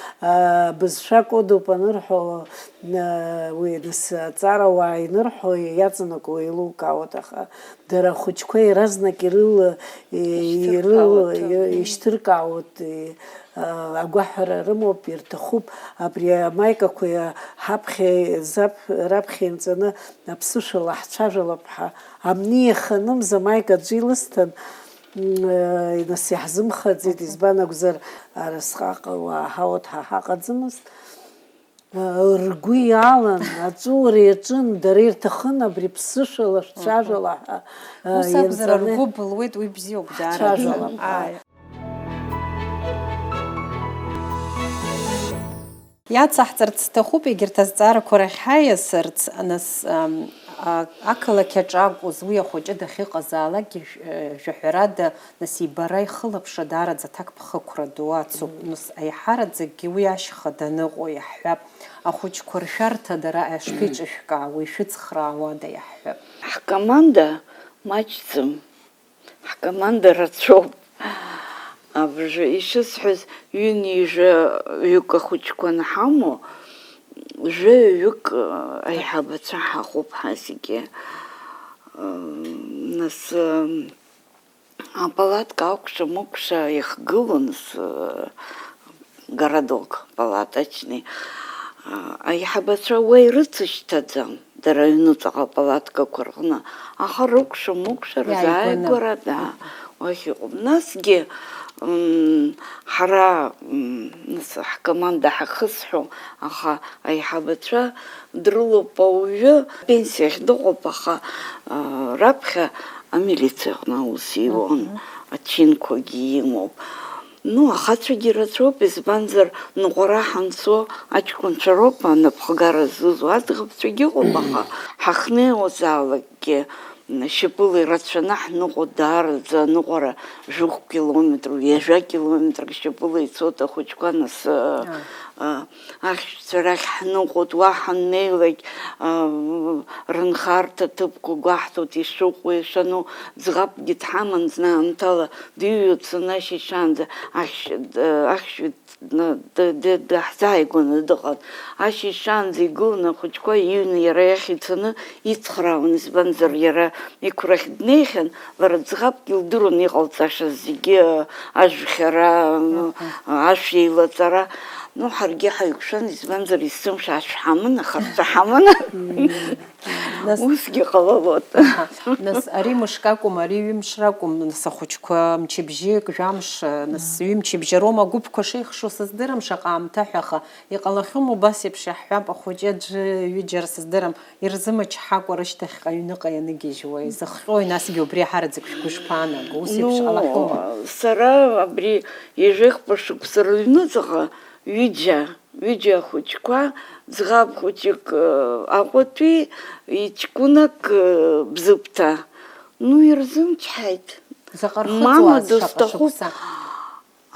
Speaker 3: бызшәак одуп анырҳәо уи нас аҵарауаа инырҳәо иаҵанакуа еилукаауеит, аха дара ахәыҷқәа иаразнак ишьҭыркаауеит, агәаҳәара рымоуп, ирҭахуп абри амаикақәа раԥхьа инҵаны аԥсышәала ҳцәажәалап ҳәа амниаханымз амаика аӡәы илысҭан, нас иаҳзымхаӡеит, избан акәзар арасҟак уааҳауеит ҳа ҳаҟаӡамызт. Ргәы иалан, аҵәуара иаҿын, дара ирҭахын абри ԥсышәала шцәажәала ҳәа
Speaker 1: Ус акәзар ргәы былуеит, уи бзиоуп
Speaker 3: ҳцәажәалап.
Speaker 1: Иацаҳҵарц сҭахуп егьырҭ азҵаарақәа рахь ҳаиасырц, нас ақалақь аҿы акәыз уи ахәыҷы дахьыҟазаалакгьы жәаҳәарада, нас ибара ихылаԥшра даараӡа аҭак ԥхықәра ду ацуп, нас аиҳараӡакгьы уи ашьха даныҟоу иаҳҳәап, ахәыҷқәа ршәарҭа дара ишԥеиҿышәкаауа, ишәыцхраауада иаҳҳәап.
Speaker 2: Ҳкоманда маҷӡам, ҳкоманда рацәоуп. Абжа ишысҳәаз ҩынҩажәаҩык ахәыҷқәа анҳамоу, жәаҩаҩык аиҳабацәа ҳаҟоуп ҳазегьы. Нас апалатка акәша-мыкәша иахгыло, нас городок палаточный, аиҳабацәа уа ирыцышьҭаӡам, дара аҩныҵҟа апалаткақәа рҟны, аха рыкәша-мыкәша рзааигәара, уахь иҟоуп. Насгьы ҳара ҳкоманда ҳахысҳәо, аха аиҳабацәа дрылоуп ауаҩы, пенсиахь дыҟоуп, аха раԥхьа амилициаҟны аус иуан, ачинқәагьы имоуп. Ахацәагьы рацәоуп, избанзар ныҟәара ҳанцо аҷкәынцәа роуп анапхгара зызу, аӡӷабцәагьы ыҟоуп, аха ҳахнеиуазаалакгьы шьапыла ирацәаны ҳныҟәо даараӡа аныҟәара жәохә километру, ҩажәа километрк шьапыла ицоит ахәыҷқәа, нас ахьшәцәа рахь ҳныҟәоит, уа ҳаннеилак рынхарҭа ҭыԥқәа гәаҳҭоит, ишыҟоу, ишану, ӡӷабгьы дҳаман знаамҭала, дыҩуацаны ашьыжьаанӡа, ахьшәы даҳзааигәаны дыҟан, ашьыжьаанӡа игыланы ахәыҷқәа иҩны иара иахь ицаны ицхраауан, избанзар иара иқәрахь днеихьан, лара ӡӷабк илдыруан иҟалҵашаз зегьы, ажәхьара, ашә еилаҵара. Ҳаргьы ҳаиқәшәан, избанзар есымша ашә ҳаман, аха рҵа ҳаман, усгьы ҟалалот.
Speaker 1: Нас ари мышк акәым, ари ҩымш ракәым, нас ахәыҷқәа мчыбжьык, жәамш, нас ҩымчыбжьароума агәыԥқәа шеихшо сыздырам, шаҟа аамҭа ҳәа, аха иҟалахьоума убас еиԥш иаҳҳәап, ахәыҷы аӡәы ҩыџьара сыздырам, ирзымычҳакәа рышьҭахьҟа аҩныҟа ианыгьежьуа, изыхҟьои, насгьы убри аҳараӡак шәгәы шԥаанаго, ус еиԥш ҟалахьоума?
Speaker 2: Сара абри ижәеихԥа шықәса рыҩныҵҟа ҩыџьа ахәыҷқәа, ӡӷаб хәыҷык Аҟәатәи, иҷкәынак Бзыԥҭа. Ирзымчҳаит. Мама дысҭахуп.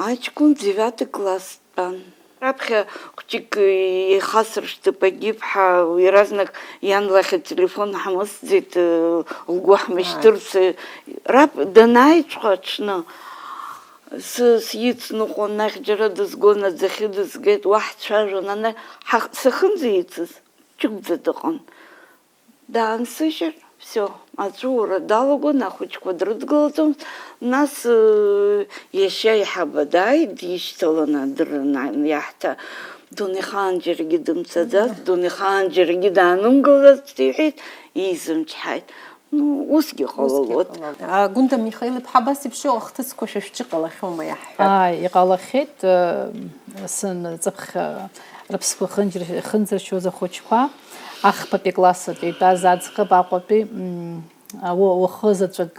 Speaker 2: Аҷкәын 9 класс дтәан. Раԥхьа хәыҷык ихасыршҭы погиб ҳәа иаразнак иан лахь ателефон ҳмысӡеит, лгәы ҳмышьҭырц. Данааиҵәҟьа аҽны сицныҟәо, анахь џьара дызгон, аӡахьы дызгеит, уа ҳцәажәон, сахьынӡаицыз ҷыгәӡа дыҟан. Даансыжьыр, все, аҵәуара далагон, ахәыҷқәа дрыдгылаӡомызт, нас иашьа аиҳаба дааит, дишьҭаланы иаҳҭа, дунеихаан џьарагьы дымцаӡацт, дунеихаан џьарагьы даанымгылацт иҳәеит, изымчҳаит. Усгьы ҟалалот.
Speaker 1: Гәында Михаил-иԥҳа абас еиԥш ахҭысқәа шәышәҿыҟалахьоума иаҳҳәап?
Speaker 4: Иҟалахьеит, ҵыԥх рыԥсқәа хынӡыршьоз ахәыҷқәа, ахԥатәи классатәи итәаз аӡӷаб Аҟәатәи, уахы заҵәык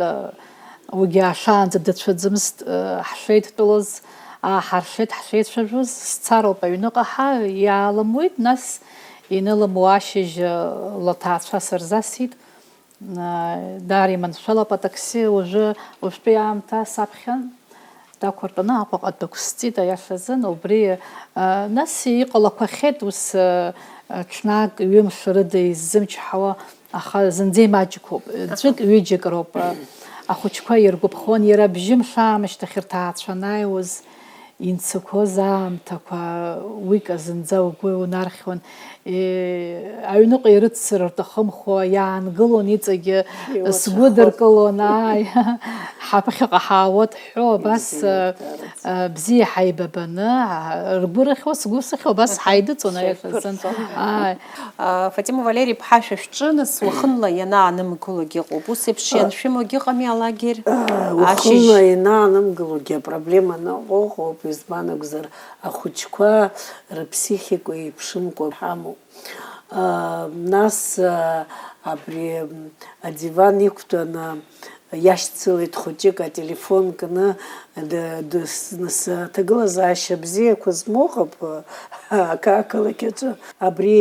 Speaker 4: уигьы ашаанӡа дацәаӡымызт, ҳшеидтәылаз, ҳшеицәажәоз, сцароуп аҩныҟа, иаалымуеит, нас инылымуа ашьыжь лаҭаацәа сырзасит, дариманшәалап атакси, уажәтәи аамҭа саԥхьан, дақәыртәаны Аҟәаҟа дықәсҵит аиашазын, убри нас иҟалақәахьеит ус ҽнак ҩымш рыда иззымчҳауа, аха зынӡа имаҷқәоуп, ӡәык ҩыџьак роуп, ахәыҷқәа иргәаԥхон, иара бжьымш аамышьҭахь рҭаацәа анааиуаз, инцақәоз аамҭақәа уик азынӡа угәы унархьуан, аҩныҟа ирыццар рҭахымхо иаангылон иҵегьы сгәыдыркылон, ҳаԥхьаҟа ҳаауеит ҳҳәо, абас бзиа ҳаибабаны, ргәы рыхьуа, сгәы сыхьуа, абас ҳаидыҵон аиҳазын.
Speaker 1: Фатима Валерий-ԥҳа шәышәҿы нас уахынла ианаанымгылогьы ыҟоуп. Ус еиԥш ианшәымогьы ыҟами алагер?
Speaker 3: Уахынла ианаанымгылогьы апроблема наҟ-ыҟоуп, избан акәзар ахәыҷқәа рыԥсихика еиԥшымкәа ҳамоуп. Нас абри адиван иқәтәаны иашьцылеит хәыҷык ателефон кны ҭагылазаашьа бзиақәа змоуҟап ақалақь аҿы, абри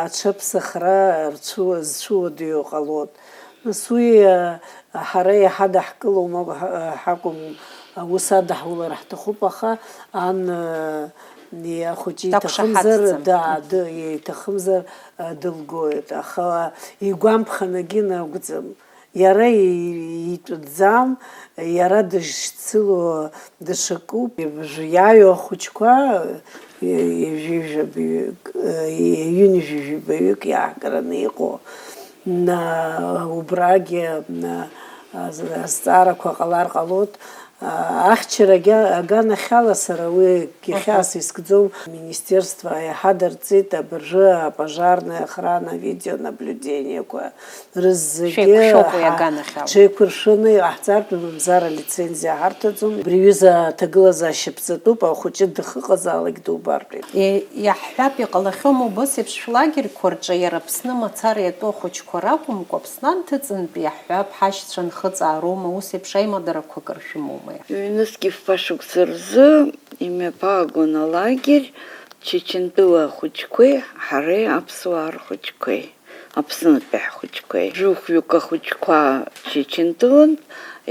Speaker 3: аҽаԥсахра зцәуадаҩу ҟалоит. Нас уи ҳара иаҳа даҳкылом ҳакәым, ус адаҳулар ҳҭахуп, аха ан ахәыҷы иҭахымзар дылгоит, аха игәамԥханагьы нагәӡам. Иара итәӡам, иара дышцыло дышакуп, иааиуа ахәыҷқәа ҩынҩажәибаҩык иаагараны иҟоу. Убрагьы азҵаарақәа ҟалар ҟалоит. Ахьчара аганахьала сара уи хьаас искӡом, министерство иаҳа дарҵеит абыржәы апожарная охрана, видеонаблюдениақәа рыззегьы ҽеиқәыршәаны иҟаҳҵартә мамзар алицензиа ҳарҭаӡом. Абри аҩыза аҭагылазаашьа ԥҵатәуп, ахәыҷы дыхыҟазаалак дубартәит.
Speaker 1: Иаҳҳәап, иҟалахьоума убас еиԥш шәлагерқәа рҿы иара Аԥсны мацара иатәу ахәыҷқәа ракәымкәа, Аԥсны анҭыҵынтәи иаҳҳәап ҳашьцәа нхыҵаароума, ус еиԥш аимадарақәак ршәымоума?
Speaker 2: Ҩнызқьи фашықәса рзы имҩаԥаагон алагер Чечентәыла ахәыҷқәеи ҳареи аԥсуаа рхәыҷқәеи, Аԥснытәи ҳхәыҷқәеи. Жыхәҩык ахәыҷқәа Чечентәылантә,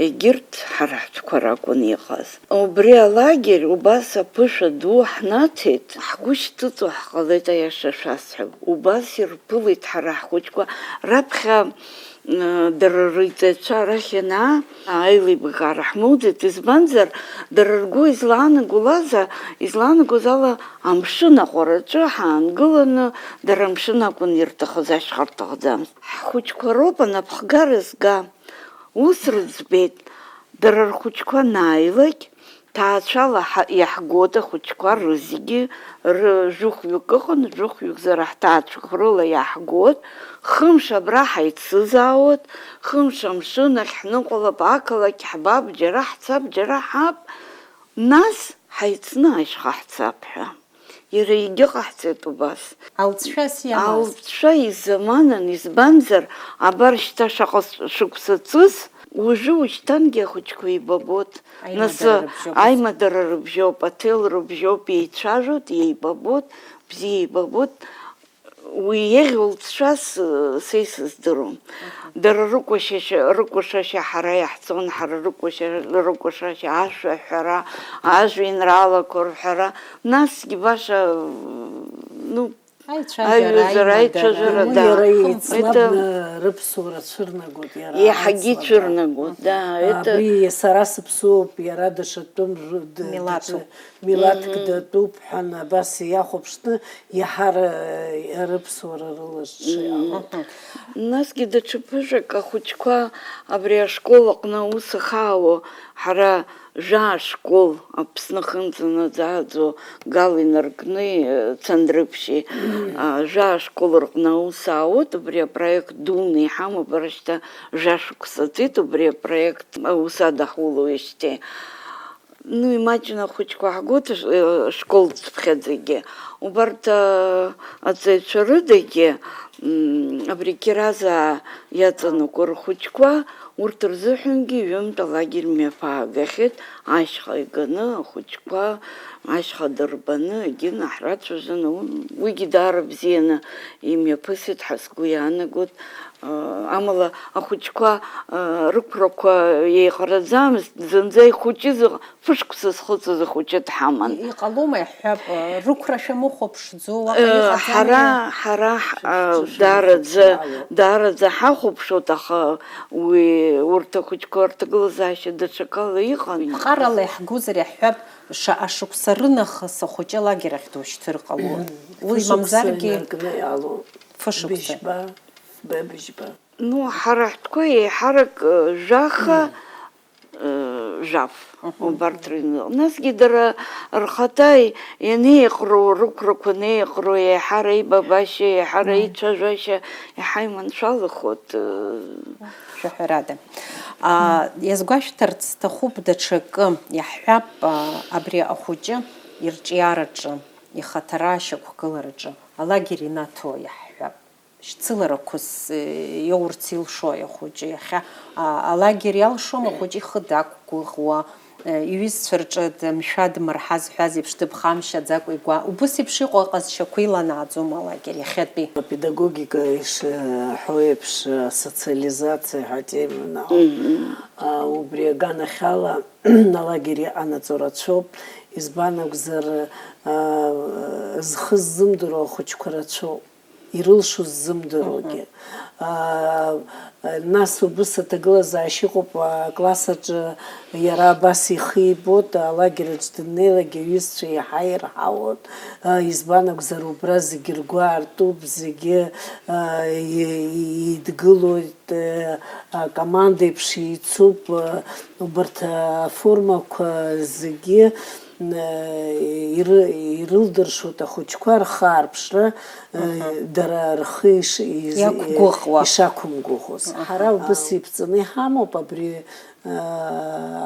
Speaker 2: егьырҭ ҳара ҳтәқәа ракәын иҟаз. Убри алагер убас аԥышәа ду ҳнаҭеит, ҳгәы шьҭыҵуа ҳҟалеит, аиаша шәасҳәап. Убас ирԥылеит ҳара ҳхәыҷқәа раԥхьа. Дара рыҩҵаҩцәа арахь ианаа аилибгаара ҳмоуӡеит, избанзар дара ргәы излаанагоз ала амшын аҟәараҿы ҳаангыланы дара амшын акәын ирҭахыз, ашьха рҭахӡамызт. Ҳхәыҷқәа роуп анапхгара зга, ус рыӡбеит, дара рхәыҷқәа анааилак ҭаацәала иаҳгоит ахәыҷқәа рызегьы, ржәыхәҩык ыҟан, ржәыхәҩык зара ҳҭаацәақәа рыла иаҳгоит, хымш абра ҳаицызаауеит, хымш амшын ахь ҳныҟәалап, ақалақь ҳбап, џьара ҳцап, џьара ҳаап, нас ҳаицны ашьха ҳцап ҳәа. Иара егьыҟаҳҵеит убас.
Speaker 1: Алҵшәас иамаз?
Speaker 2: Алҵшәа изаманан, избанзар, абар шьҭа шаҟа шықәса ҵыс, ушьҭангьы ахәыҷқәа еибабот. Нас аимадара рыбжьоуп, аҭел рыбжьоуп, еицәажәоит, еибабот, бзиа еибабот. Уи еиӷьу лҵшәас са исыздырам. Дара рыкәашашьа ҳара иаҳҵон, ҳара рыкәашашьа ашәа аҳәара, ажәеинраалақәа рҳәара, насгьы баша, аицәажәара,
Speaker 3: иара еицлабны рыԥсуара цәырнагоит.
Speaker 2: Иаҳагьы цәырнагоит,
Speaker 3: абри сара сыԥсуоуп, иара даҽа милаҭк датәуп ҳәан абас иахәаԥшны иаҳа рыԥсуара рылазҿы иҟоуп.
Speaker 2: Насгьы даҽа ԥыжәак ахәыҷқәа абри ашкол аҟны аус ахаауа, ҳара ашкол Аԥсны хынӡа наӡааӡо гал инаркны Цандрыԥшьи ашкол рҟны аус аауеит, убри апроект дуны иҳамоуп, ара шьҭа шықәса ҵит, убри апроект аус адаҳулуижьҭеи. Имаҷын ахәыҷқәа ҳгоит школцыԥхьаӡагьы, убарҭ аҵаҩцәа рыдагьы абри Киразаа иаҵанакәа рхәыҷқәа, урҭ рзыҳәангьы ҩымҭа алагер мҩаԥаагахьеит, ашьха иганы ахәыҷқәа ашьха дырбаны егьи наҳрацәажәаны, уигьы даара бзианы имҩаԥысит ҳәа сгәы иаанагоит. Амала ахәыҷқәа рықәрақәа еиҟараӡамызт, зынӡа ихәыҷыз фышықәса зхыҵыз ахәыҷы дҳаман.
Speaker 1: Иҟалома иаҳҳәап, рықәра шәамыхәаԥшӡо?
Speaker 2: Ҳара даараӡа ҳахәаԥшуеит, аха урҭ ахәыҷқәа рҭагылазаашьа даҽакала иҟан.
Speaker 1: ҳарала иаҳгозар иаҳҳәап, шаҟа шықәса рынахыс ахәыҷы алагер ахь душьҭыр ҟалон. Уи мамзаргьы фышықәса.
Speaker 3: Бабыжьба.
Speaker 2: Ну, ҳара ҳтәқәа еиҳарак жәаха жав убарҭ рыҩны. Насгьы дара рхаҭа ианеиҟароу, рықәрақәа неиҟароу, еиҳара еибабашьа, еиҳара ицәажәашьа, иаҳа иманшәалахоит.
Speaker 1: Шәаҳәарада. Иазгәашәҭарц сҭахуп даҽакы, иаҳҳәап абри ахәыҷы ирҿиараҿы, ихаҭара ашьақәгылараҿы, алагер инаҭо иаҳҳәап. Шьцыларақәас иоурц илшои ахәыҷы иахьа алагер иалшом ахәыҷы ихы дақәгәыӷуа, иҩызцәа рҿы мшәа дмырҳаз ҳәаз еиԥш дыԥхамшьаӡакәа игәа. Убыс еиԥш иҟоу аҟазшьақәа иланааӡом алагер иахьатәи.
Speaker 3: Педагогика ишҳәо еиԥш асоциализациа ҳәа атермин убри аганахьала алагер иҟанаҵо рацәоуп, избан акәзар зхы ззымдыруа ахәыҷқәа рацәоуп. Ирылшоз ззымдыруагьы. Нас убыс аҭагылазаашьа ыҟоуп аклассаҿы иара абас ихы ибот, алагераҿ даннеилагьы аҩызцәа иаҳа ирҳауан, избан акәзар убра зегьы ргәы аартуп, зегьы идгылоит, акоманда еиԥш еицуп, убарҭ аформақәа зегьы ирылдыршоит ахәыҷқәа рхаарԥшра, дара рхы ишақәымгәыӷуаз. Ҳара убыс иԥҵаны иҳамоуп абри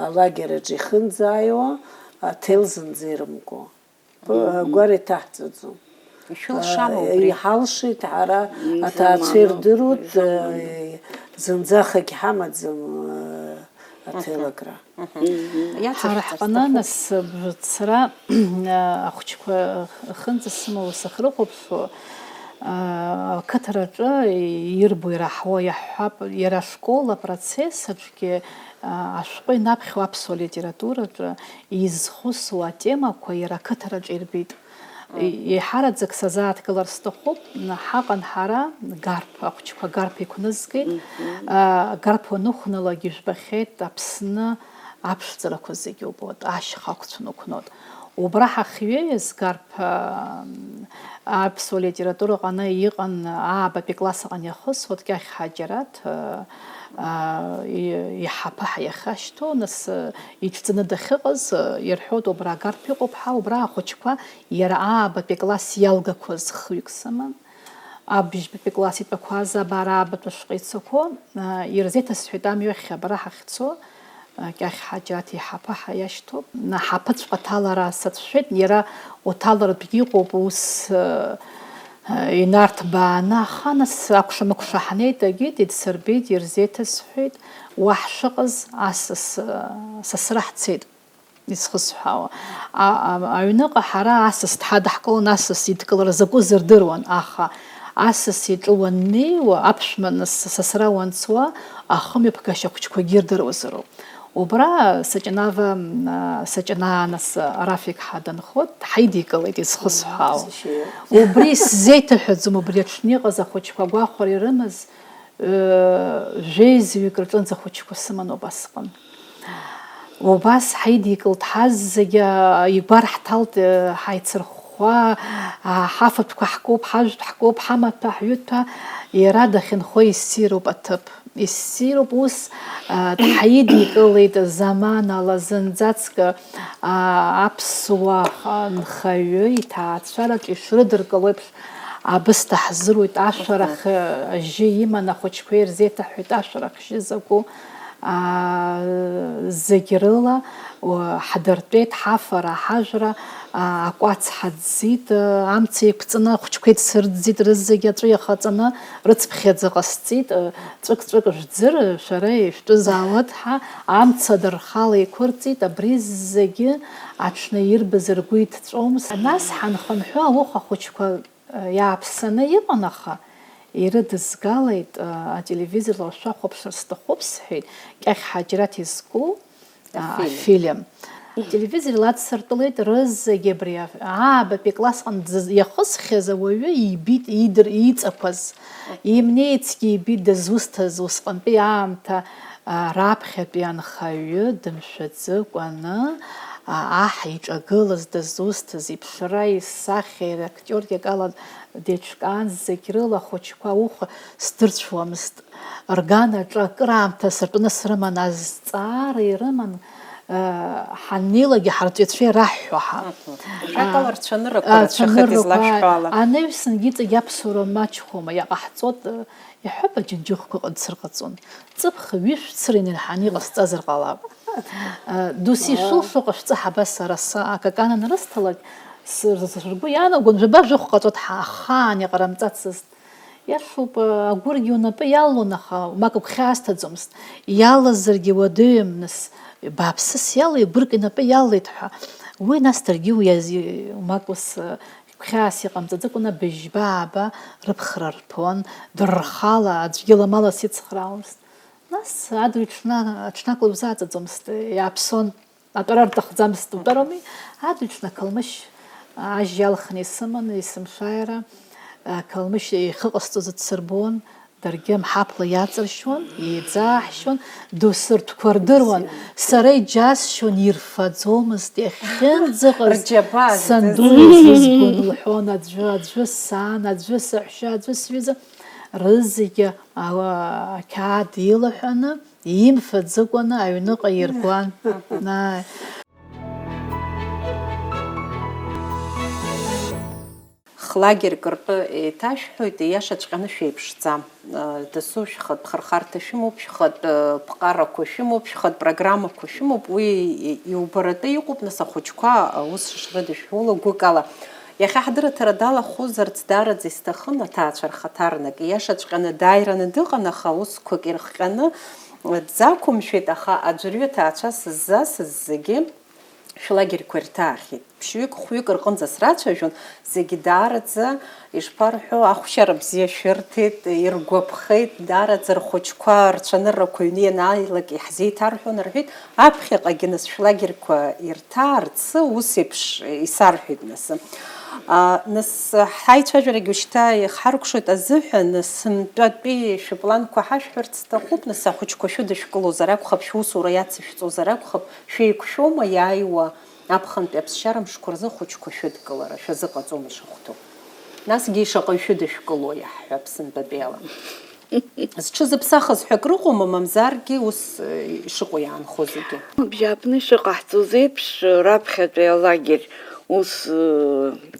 Speaker 3: алагераҿ ихынӡааиуа, аҭел зынӡа ирымго. Гәара иҭаҳҵаӡом. Иҳалшеит, ҳара аҭаацәа ирдыруеит, зынӡахагь ҳамаӡам аҭелагра.
Speaker 4: Ҳара ҳҟны нас бжацра ахәыҷқәа ахынӡа сымоу сахрыхәаԥшуа ақыҭараҿы ирбо ираҳуа иаҳҳәап, иара ашкол апроцесс аҿгьы ашәҟәы инаԥхьо аԥсуа литератураҿы изхәыцуа атемақәа иара ақыҭараҿы ирбеит. Еиҳараӡак сазааҭгылар сҭахуп, ҳаҟан ҳара гарԥ, ахәыҷқәа гарԥ иқәнызгеит, гарԥ уаныхәналагьы ижәбахьеит Аԥсны аԥшӡарақәа зегьы убот, ашьхақәцәа нықәнот. Убра ҳахьҩеиз гарԥ аԥсуа литература ҟаны иҟан аабатәи класс аҟны иахысуа Кьахь Ҳаџьараҭ иҳаԥы ҳиахашьҭу, нас иҽӡаны дахьыҟаз ирҳәоит убра гарԥ иҟоуп ҳа, убра ахәыҷқәа иара аабатәи класс иалгақәаз хҩык сыман. Абыжьбатәи класс итәақәаз абара аабатәи шҟа ицақәо ирзеиҭасҳәеит амҩахь абара ҳахьцо Кьахь Ҳаџьараҭ иҳаԥы ҳиашьҭоуп. Ҳаԥыҵәҟьа аҭалара сацәшәеит, иара уҭаларатәгьы иҟоуп ус инарҭбааны, аха нас акәша-мыкәша ҳнеит, агьит, идсырбеит, ирзеиҭасҳәеит, уа ҳшыҟаз асас сасра ҳцеит, изхысҳәаауа. Аҩныҟа ҳара асас дҳадаҳкылон, асас идкылара закәыз рдыруан, аха асас иҿы уаннеиуа, аԥшәма сасра уанцуа, ахымҩаԥгашьа ахәыҷқәагьы ирдыруазароуп. Убра саҷанаа нас Рафик ҳаданхот, ҳаидикылеит изхысҳәаауа. Убри сзеиҭаҳәаӡом, убри аҽны иҟаз ахәыҷқәа агәахәара ирымаз жәеизҩык рҿынӡа ахәыҷқәа сыман убасҟан. Убас ҳаидикылт, ҳаз зегьы игәар ҳҭалт, ҳаицырхәхәа, ҳафатәқәа ҳкуп, ҳажәтә ҳкуп, ҳамаҭәа, ҳҩыҭәа, иара дахьынхо иссируп аҭыԥ. Иссируп ус дҳаидикылеит заманала зынӡаск аԥсуа нхаҩы иҭаацәараҿы ишрыдыркыло еиԥш абысҭа ҳзыруит, ашәарах жьы иман ахәыҷқәа ирзеиҭаҳәеит, ашәарах жьы закәу зегь рыла ҳдыртәеит, ҳафара, ҳажәра, акәац ҳаӡӡит, амца еиқәҵаны ахәыҷқәа еицырӡит, рызегьы аҵәы иахаҵаны рыцԥхьаӡа ҟасҵит, ҵәык-ҵәык жәӡыр, шәара ишәтәызаауаз ҳа амца дырхала еиқәырҵит, абри зегьы аҽны ирбаз ргәы иҭҵәомызт. Нас ҳанхынҳәы ауха ахәыҷқәа иааԥсаны иҟан, аха ирыдызгалеит ателевизорла шәахәаԥшыр сҭахуп сҳәеит, Кьахь Ҳаџьараҭ изку афильм. Телевизор ладсыртәылеит рызегьы абри аабатәи классҟны иахысхьаз ауаҩы ибит ииҵақәаз, имнеицгьы ибит дызусҭаз усҟантәи аамҭа, раԥхьатәи анхаҩы дымшәаӡыкәаны аҳ иҿагылаз дызусҭаз иԥшра, исахьа, актиоргьы акала деиҿкаан зегь рыла ахәыҷқәа ауха сдырцәуамызт. Рганаҿы акыраамҭа сыртәаны срыман, азҵаара ирыман ҳаннеилагьы ҳарҵаҩцәа ираҳҳәо ҳа.
Speaker 1: Акала рцәаныррақәа рацәахеит излашәҳәала.
Speaker 4: Анаҩсангьы иҵегь аԥсуара маҷхома, иаҟаҳҵоит, иҳәоуп аџьынџьыхәқәа ҟадсырҟаҵон. Ҵыԥх ҩышәцра инарҳаны иҟасҵазар ҟалап. Доуси шылшо ҟашәҵа ҳабас сара акакан анрысҭалак, сыргәы иаанагон жәаба жәохә ҟаҵоит ахаан иҟарымҵацызт. Иашоуп, агәыргьы унапы иалон, аха мак гәхьаасҭаӡомызт. Иалазаргьы уадаҩымныс, бааԥсыс иалоу, гәырк инапы иалеит ҳәа. Уи нас даргьы мак ус гәхьаас иҟамҵаӡакәаны быжьба-ааба рыԥхра рҭәуан, дыррхала, аӡәгьы ламалас ицхраауамызт. Нас аӡәаҿнак лыбзааҵаӡомызт, иааԥсон, атәара рҭахӡамызт утәароуми, аӡәаҿнак Қалмышь ажь иалхны исыман, исымшааира, Қалмышь ихы ҟасҵоз дсырбон, даргьы мҳаԥла иаҵыршьуан, иеиӡааҳшьуан, доусы ртәқәа рдыруан, сара иџьасшьон, ирфаӡомызт, иахьынӡаҟаз санду изызгон лҳәон, аӡәы сан, аӡәы саҳәшьа, аӡәы сҩыза, рызегьы ақьаад илаҳәаны, имфаӡыкәаны аҩныҟа иргәан.
Speaker 1: Хлагерк ртәы еиҭашәҳәоит, ииашаҵәҟьаны шәеиԥшӡам. Дасу шәхатә хырхарҭа шәымоуп, шәхатә ԥҟарақәа шәымоуп, шәхатә программақәа шәымоуп, уи иубаратәы иҟоуп, нас ахәыҷқәа аус шрыдышәҳәола гәыкала. Иахьа ҳдырраҭара далахәызарц даараӡа исҭахын аҭаацәа рхаҭарнак, ииашаҵәҟьаны дааираны дыҟан, аха усқәак ирыхҟьаны дзақәымшәеит, аха аӡәырҩы аҭаацәа сыззасыз зегьы шәлагерқәа ирҭаахьеит. Ԥшьҩык, хәҩык рҟынӡа срацәажәон, зегьы даараӡа ишԥарҳәо, ахәшьара бзиа шәырҭеит, иргәаԥхеит, даараӡа рхәыҷқәа рцәаныррақәа ҩны ианааилак иҳзеиҭарҳәон рҳәеит, аԥхьаҟагьы нас шәлагерқәа ирҭаарцы ус еиԥш исарҳәеит нас. Нас ҳаицәажәарагьы уажәшьҭа иҳаркәшоит азыҳәан, сынтәатәи шәыпланқәа ҳашәҳәарц сҭахуп, нас ахәыҷқәа шәыдышәкылозар акәхап, шәусура иацышәҵозар акәхап, шәеиқәшәома иааиуа аԥхынтәи аԥсшьара мшқәа рзы ахәыҷқәа шәыдкылара, шәазыҟаҵома ишахәҭоу. Насгьы ишаҟаҩ шәыдышәкыло иаҳҳәап сынтәатәи ала. Зҽызыԥсахыз ҳәа крыҟоума, мамзаргьы ус ишыҟоу иаанхо зегьы.
Speaker 2: Бжьааԥны ишыҟаҳҵоз еиԥш, раԥхьатәи алагер ус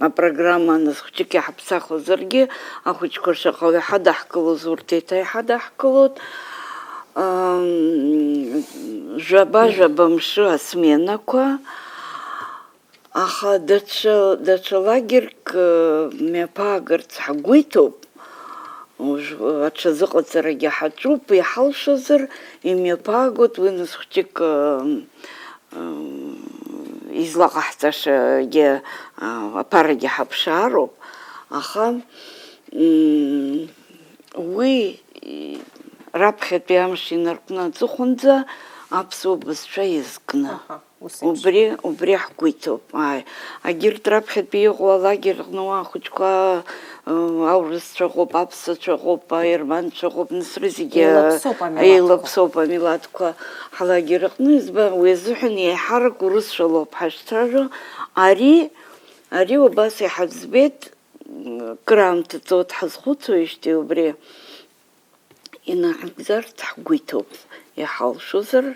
Speaker 2: апрограмма хәыҷык иаҳԥсахозаргьы, ахәыҷқәа шаҟаҩ иҳадаҳкылоз урҭ еиҭа иҳадаҳкылот. Жәаба мшы асменақәа, аха даҽа лагерк мҩаԥаагарц ҳгәы иҭоуп, аҽазыҟаҵарагьы ҳаҿуп, иҳалшозар имҩаԥаагот, уи нас хәыҷык излаҟаҳҵашагьы аԥарагьы ҳаԥшаароуп, аха уи раԥхьатәи амш инаркны аҵыхәанӡа аԥсуа бызшәа иазкны. Убри ҳгәы иҭоуп. Агьырҭ раԥхьатәи иҟоу алагерҟны уа ахәыҷқәа аурысцәа ҟоуп, аԥсацәа ҟоуп, аерманцәа ҟоуп, нас рызегьы еилаԥсоуп амилаҭқәа ҳалагерҟны, избан уи азыҳәан еиҳарак урысшәа лоуп ҳашцәажәо. Ари убас иҳаӡбеит, краамҭаӡо дҳазхәыцуеижьҭеи убри инаагӡарц ҳгәы иҭоуп, иҳалшозар.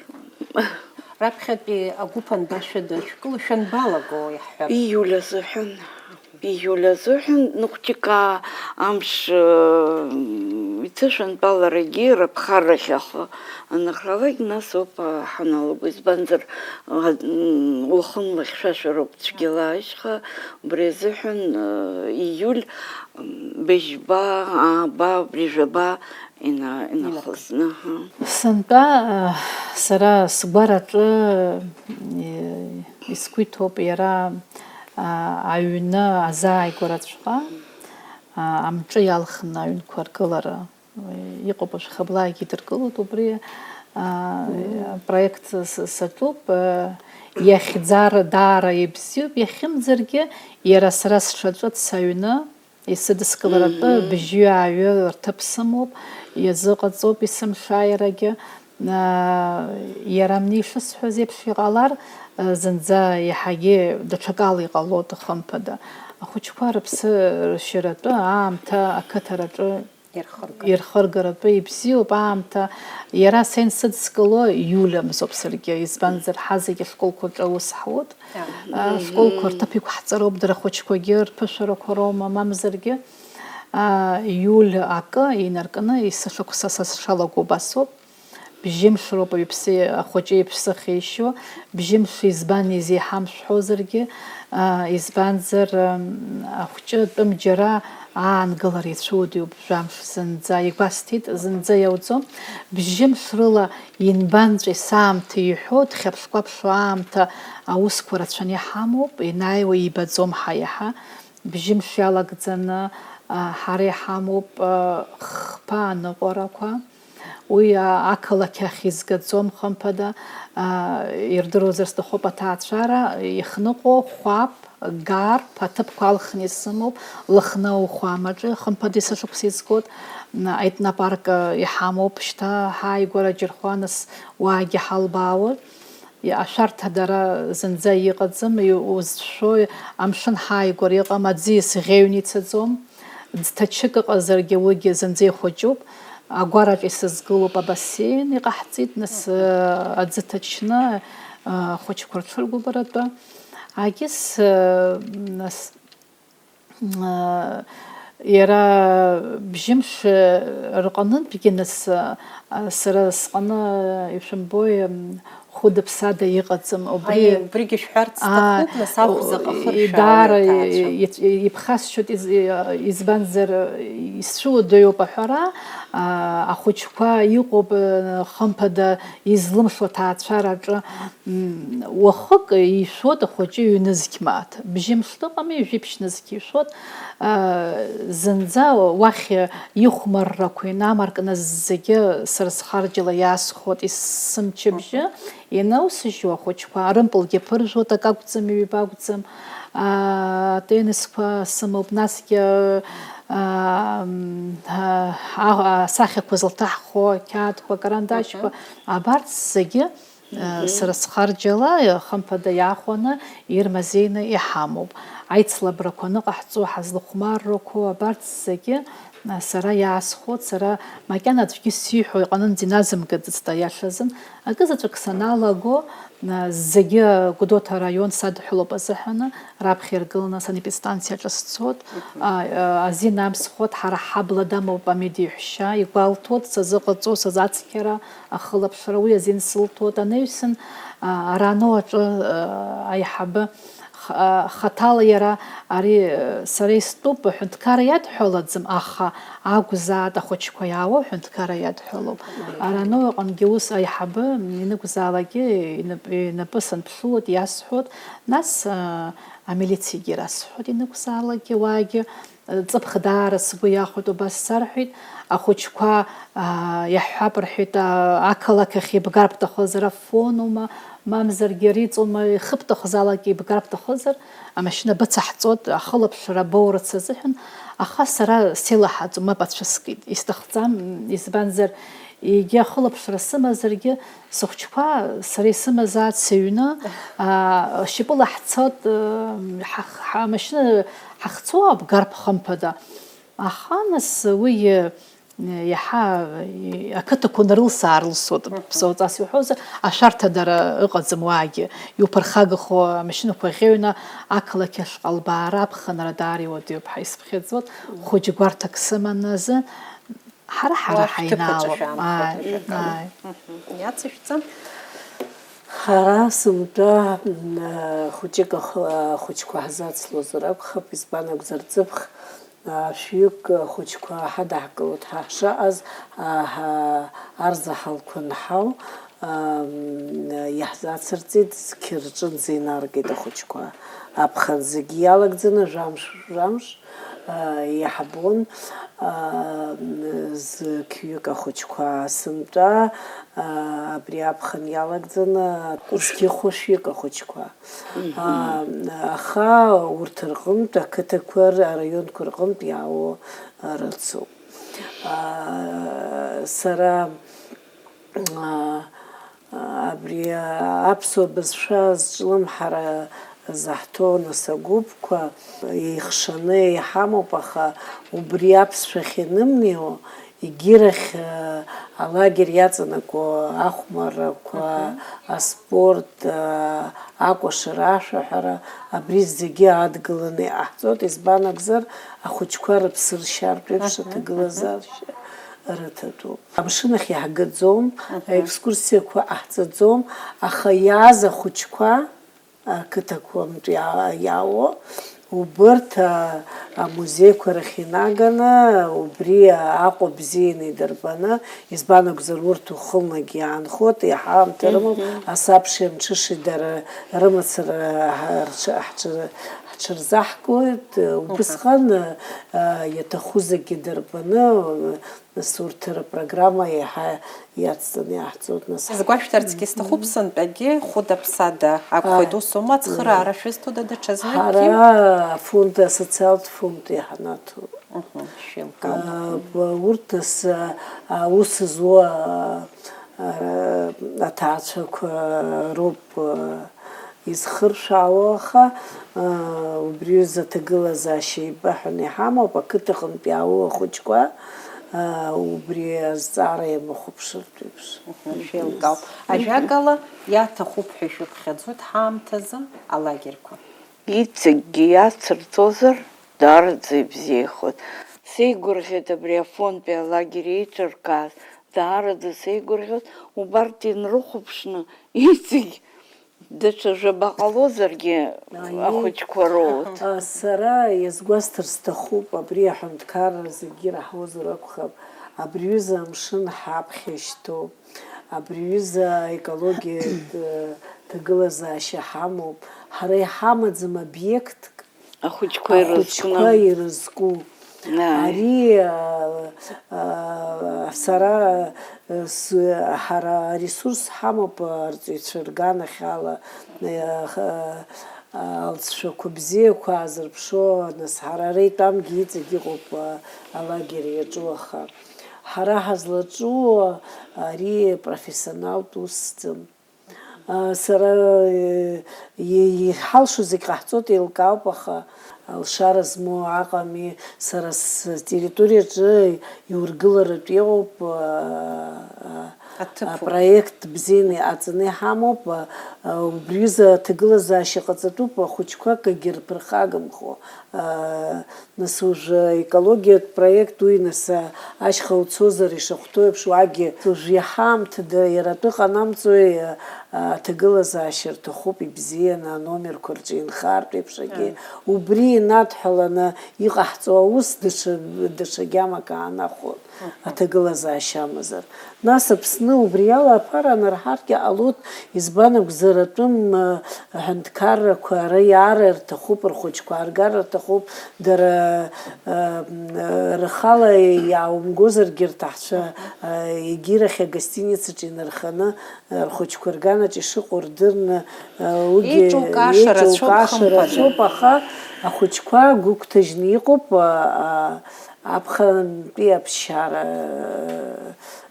Speaker 1: Раԥхьатәи агәыԥанба шәыдышәкыло шәанбалаго иаҳҳәап?
Speaker 2: Июль азыҳәан, хәыҷык амш ицышәантәаларагьы рыԥхаррахь анахралак, нас ауп ҳаналаго, избанзар уахынла хьшәашәароуп цәгьала ашьха, убри азыҳәан июль быжьба, ааба, убри жәаба инахысны.
Speaker 4: Сынтәа сара сгәараҿы исгәы иҭоуп иара аҩны азааигәараҵәҟьа, амҿы иалхны аҩнқәа ргылара иҟоуп, ашәхаблагьы идыргылоит, убри проект саҿуп, иахьӡара даара ибзиоуп, иахьымӡаргьы иара сара сшаҿыц аҩны исыдыскыларатәы бжьы-ааҩы рҭыԥ сымоуп, иазыҟаҵоуп исымшааирагьы, иара мни ишысҳәаз еиԥш иҟалар, зынӡа иаҳагьы даҽакала иҟалоит хымԥада. Ахәыҷқәа рыԥсы ршьаратәы аамҭа ақыҭараҿы ирхыргаратәы ибзиоуп аамҭа. Иара са инсыдскыло иулиамзоуп саргьы, избанзар ҳазегьы ашколқәа рҿы аус ҳауеит. Ашколқәа рҭыԥ иқәҳҵароуп дара ахәыҷқәагьы рԥышәарақәа роума, мамзаргьы иуль акы инаркны исышықәса са сшалаго убасоуп. Бжьымш роуп ахәыҷы иԥсы ахьишьо, бжьымш избан изеиҳамшәҳәозаргьы, избанзар ахәҷы тәым џьара аангылара ицәудиоуп жәамш зынӡа, игәасҭеит, зынӡа иауӡом. Бжьымш рыла инбанҵәеи саамҭа иҳәо, дхьаԥш-кәаԥшуа аамҭа аусқәа рацәаны иҳамоуп, инаиуа ибаӡом ҳаиаҳа. Бжьымш иалагӡаны ҳара иҳамоуп хԥа аныҟәарақәа. Уи ақалақь ахь изгаӡом хымԥада, ирдыруазар сҭахуп аҭаацәара ихныҟәо хәаԥ, гарԥ, аҭыԥқәа алхны исымоуп, Лыхнау хәамаҿы хымԥада исышықәса изгоит, аетнопарк иҳамоуп шьҭа ҳааигәара џьырхәа, нас уаагьы ҳалбаауеит. Ашәарҭа дара зынӡа иҟаӡам, узшәо амшын ҳааигәара иҟам, аӡиас ӷьеҩны ицаӡом, ӡҭачык ыҟазаргьы уигьы зынӡа ихәыҷуп. Агәараҿ исызгылоуп абассейн иҟаҳҵеит, нас аӡы ҭачны ахәыҷқәа рҽыргәыбаратәы. Агьыс нас иара бжьымш рҟынынтәгьы нас сара сҟны ишәымбои хәыда-ԥсада иҟаӡам.
Speaker 1: Убригьы шәҳәарц сҭахуп, нас ахәзаҟа хыршәаауеит
Speaker 4: даара
Speaker 1: аҭаацәа.
Speaker 4: иԥхасшьоит, избанзар исцәуадаҩуп аҳәара, ахәыҷқәа иҟоуп хымԥада излымшо аҭаацәараҿы. Уахык ишәот ахәыҷы ҩнызқь мааҭ, бжьымш дыҟами, жәиԥшьнызқь ишәот. Зынӡа уахь ихәмаррақәа инамаркны зегьы сара схарџьала иаасхәот исымчыбжьы, инаусыжьуа ахәыҷқәа рымпылгьы ԥыржәот, ак акәӡам, ҩба акәӡам, тенисқәа сымоуп, насгьы асахьақәа зылҭаҳхуа қьаадқәа, карандашқәа, абарҭ зегьы сара схарџьала хымԥада иаахәаны ирмазеины иҳамоуп. Аицлабрақәа ныҟаҳҵо, ҳазлыхәмаррақәо, абарҭ зегьы сара иаасхәот, сара макьана аӡәгьы сиҳәо иҟанынӡа иназымгаӡацт аиашазын. Акызаҵәык саналаго, зегьы Гәдоуҭа араион садҳәалоуп азыҳәаны, раԥхьа иргыланы санепидстанциаҿы сцот, азин амсхот, ҳара ҳабла дамоуп амедеиҳәшьа, игәалҭот сазыҟаҵо, сазацқьара, ахылаԥшра, уи азин сылҭот. Анаҩсан арано аҿы аиҳабы хаҭала иара ари сара истәуп ҳәынҭқарра иадҳәалаӡам, аха акәзаат ахәыҷқәа иаауа ҳәынҭқарра иадҳәалоуп. Арано аҟынгьы ус аиҳабы ианакәзаалакгьы инапы санԥшылоит, иасҳәот, нас амилициагьы ирасҳәот, ианакәзаалакгьы уаагьы ҵыԥх даара сгәы иахәоит, убас сарҳәеит, ахәыҷқәа иаҳҳәап рҳәеит, ақалақь ахь ибгар бҭахызар афонума, мамзаргьы риҵома, ихы бҭахызаалак ибгар бҭахызар, амашьына быцаҳҵот, ахылаԥшра боурыц азыҳәан, аха сара сеилаҳаӡом, мап ацәыскит, исҭахӡам, избанзар егьи ахылаԥшра сымазаргьы, сыхәҷқәа сара исымазаат сыҩны, шьапыла ҳцот, амашьына ҳахцо абгар хымԥада. Аха нас уи иаҳа ақыҭақәа нарылс-аарылсуеит, ԥсуаҵас иуҳәозар, ашәарҭа дара ыҟаӡам уаагьы, иуԥырхагахо амашьынақәа ӷьеҩны ақалақь ашҟа албаара, аԥхынра даара иуадаҩуп ҳәа исԥхьаӡот. Хәыҷ гәарҭак сыманы азы ҳара ҳаинаалоуп.
Speaker 1: Иацышәҵа.
Speaker 3: Ҳара сымтәа хәыҷык ахәыҷқәа ҳзацлозар акәхап, избан акәзар ҵыԥх шәҩык хәыҷқәа ҳадаҳкылоит, ҳашаҟаз арзаҳалқәа нҳау иаҳзацырҵеит, зқьы рҿынӡа инаргеит ахәыҷқәа. Аԥхын зегьы иалагӡаны жәамш иаҳбон зқьҩык ахәыҷқәа сымтәа, абри аԥхын иалагӡаны зқьыхәа шәҩык ахәыҷқәа. Аха урҭ рҟынтә ақыҭақәа, араионқәа рҟынтә иаауа рыцуп. Сара абри аԥсуа бызшәа зҿлымҳара заҳҭоу нас агәыԥқәа еихшаны иҳамоуп, аха убри аԥсшәахь ианымнеиуа егьирахь алагер иаҵанакуа ахәмаррақәа, аспорт, акәашара, ашәаҳәара, абри зегьы адгыланы иҟаҳҵоит. Избан акәзар, ахәыҷқәа рыԥсы ршьартә еиԥш аҭагылазаашьа рыҭатәуп. Амшын ахь иаҳгаӡом, аекскурсиақәа ҟаҳҵаӡом, аха иааз ахәыҷқәа ақыҭақәантә иаауа убырҭ амузеиқәа рахь инаганы, убри Аҟәа бзианы идырбаны, избан акәзар урҭ ухылнагьы иаанхоит, иаҳамҭа рымоуп, асабшеи амҽышеи дара рымацара ҳҽырзаҳкуеит, убысҟан иаҭаху зегьы дырбаны, нас урҭ рпрограмма иаҳа иацҵаны иаҳҵоит.
Speaker 1: Згәашәҭарцгьы сҭахуп сынтәагьы хәыда-ԥсада акәхоит, усума ацхыраара шәызҭода даҽазныкгьы?
Speaker 3: Ҳара фонд, асоциалтә фонд иҳанаҭоит. Урҭ нас аус зуа аҭаацәақәа роуп изхыршәаауа, аха убри азы аҭагылазаашьа еибаҳәаны иҳамоуп, ақыҭаҟынтә иаауа ахәыҷқәа убри азҵаара иамахәаԥшыртә еиԥш.
Speaker 1: Шәеилкаауп. Ажәакала иаҭахуп ҳәа шәыԥхьаӡоит ҳаамҭазы алагерқәа.
Speaker 2: Иҵегьгьы иацырҵозар даараӡа ибзиахоит. Сеигәырӷьеит абри афондтәи алагер еиҿыркааз, даараӡа сеигәырӷьоит, убарҭ инрыхәаԥшны иҵегь даҽа жәаба ҟалозаргьы ахәыҷқәа роут.
Speaker 3: Сара иазгәасҭар сҭахуп, абри аҳәынҭқарра зегьы ираҳуазар акәхап, абри аҩыза амшын ҳаԥхьа ишьҭоуп, абри аҩыза аекологиатә ҭагылазаашьа ҳамоуп, ҳара иҳамаӡам обиектк
Speaker 2: Ахәыҷқәа
Speaker 3: ирызку. Ари сара ҳара ресурс ҳамоуп арҵаҩцәа рганахьала, алҵшәақәа бзиақәа аазырԥшо, нас ҳара ареитәамгьы иҵегь иҟоуп алагер иаҿу, аха ҳара ҳазлаҿу ари профессионалтә усӡам. Сара иҳалшо зегь ҟаҳҵоит, еилкаауп, аха алшара змоу аҟами, сара стериториаҿы иургыларатә иҟоуп апроект бзианы иҟаҵаны иҳамоуп, убри азы аҭагылазаашьа ҟаҵатәуп, ахәыҷқәа акагьы рԥырхагамхо. Нас ужәы аекологиатә проект уи нас ашьха уцозар ишахәҭоу еиԥш уагьы ужәы иаҳамҭада иара атәы ҟанамҵои аҭагылазаашьа рҭахуп ибзианы аномерқәа рҿы инхартә еиԥшагьы, убри инадҳәаланы иҟаҳҵо аус даҽа гьамак аанахәоит аҭагылазаашьа амазар. Нас Аԥсны убри ала аԥара анарҳаргьы ҟалоит, избан акәзар атәым аҳәынҭқаррақәа ара иаара рҭахуп, рхәыҷқәа ааргар рҭахуп, дара рхала иааумгозаргьы рҭаҳцәа егьирахь агостиницаҿы инарханы рхәыҷқәа рганаҿ ишыҟоу рдырны
Speaker 1: еиҿукаашара
Speaker 3: ацәоуп, аха ахәыҷқәа гәыгәҭажьны иҟоуп аԥхынтәи аԥсшьара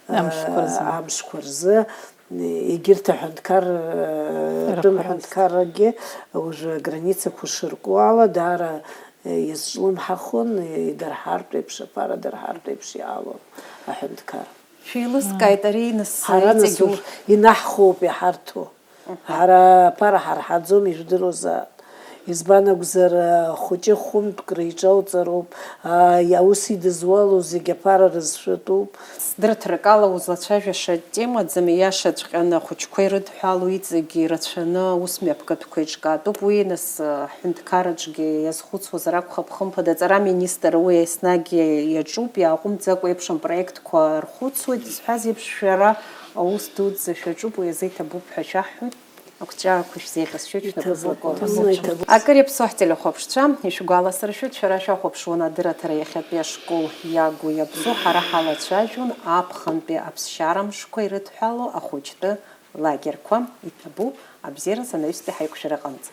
Speaker 3: амшқәа рзы. Егьырҭ аҳәынҭқаррагьы ужәы границақәа шырку ала даара иазҿлымҳахон, идырҳартә еиԥш, аԥара дырҳартә еиԥш иҟалон аҳәынҭқар.
Speaker 1: Шәеилыскааит ари нас
Speaker 3: ҳара нас инаҳхоуп иҳарҭо, ҳара аԥара ҳарҳаӡом, ижәдыруазаап. Избан акәзар хәыҷы хәымтәк реиҿауҵароуп, аус идызуалоу зегьы аԥара рызшәатәуп.
Speaker 1: Сдырҭарак ала узлацәажәаша темаӡам, иашаҵәҟьаны ахәыҷқәа ирыдҳәалоу иҵегь ирацәаны аус мҩаԥгатәқәа еиҿкаатәуп. Уи нас аҳәынҭқарраҿгьы иазхәыцуазар акәхап, хымԥада аҵара аминистр уи еснагь иаҿуп, иааҟәымҵӡакәа еиԥш апроектқәа рхәыцуеит. Зҳәаз еиԥш шәара аус дуӡӡа шәаҿуп, уи азы иҭабуп ҳәа шәаҳҳәоит. Акәҵәарақәа шәзеиӷьасшьоит, акыр иаԥсоу ҳтелехәаԥшцәа, ишәгәаласыршәоит, шәара шәахәаԥшуан адырраҭара иахьатәи ашкол иагу иабзоу, ҳара ҳалацәажәон аԥхынтәи аԥсшьара мшқәа ирыдҳәалоу ахәыҷтәы лагерқәа, иҭабу абзиаразы анаҩстәи ҳаиқәшәара аҟынӡа.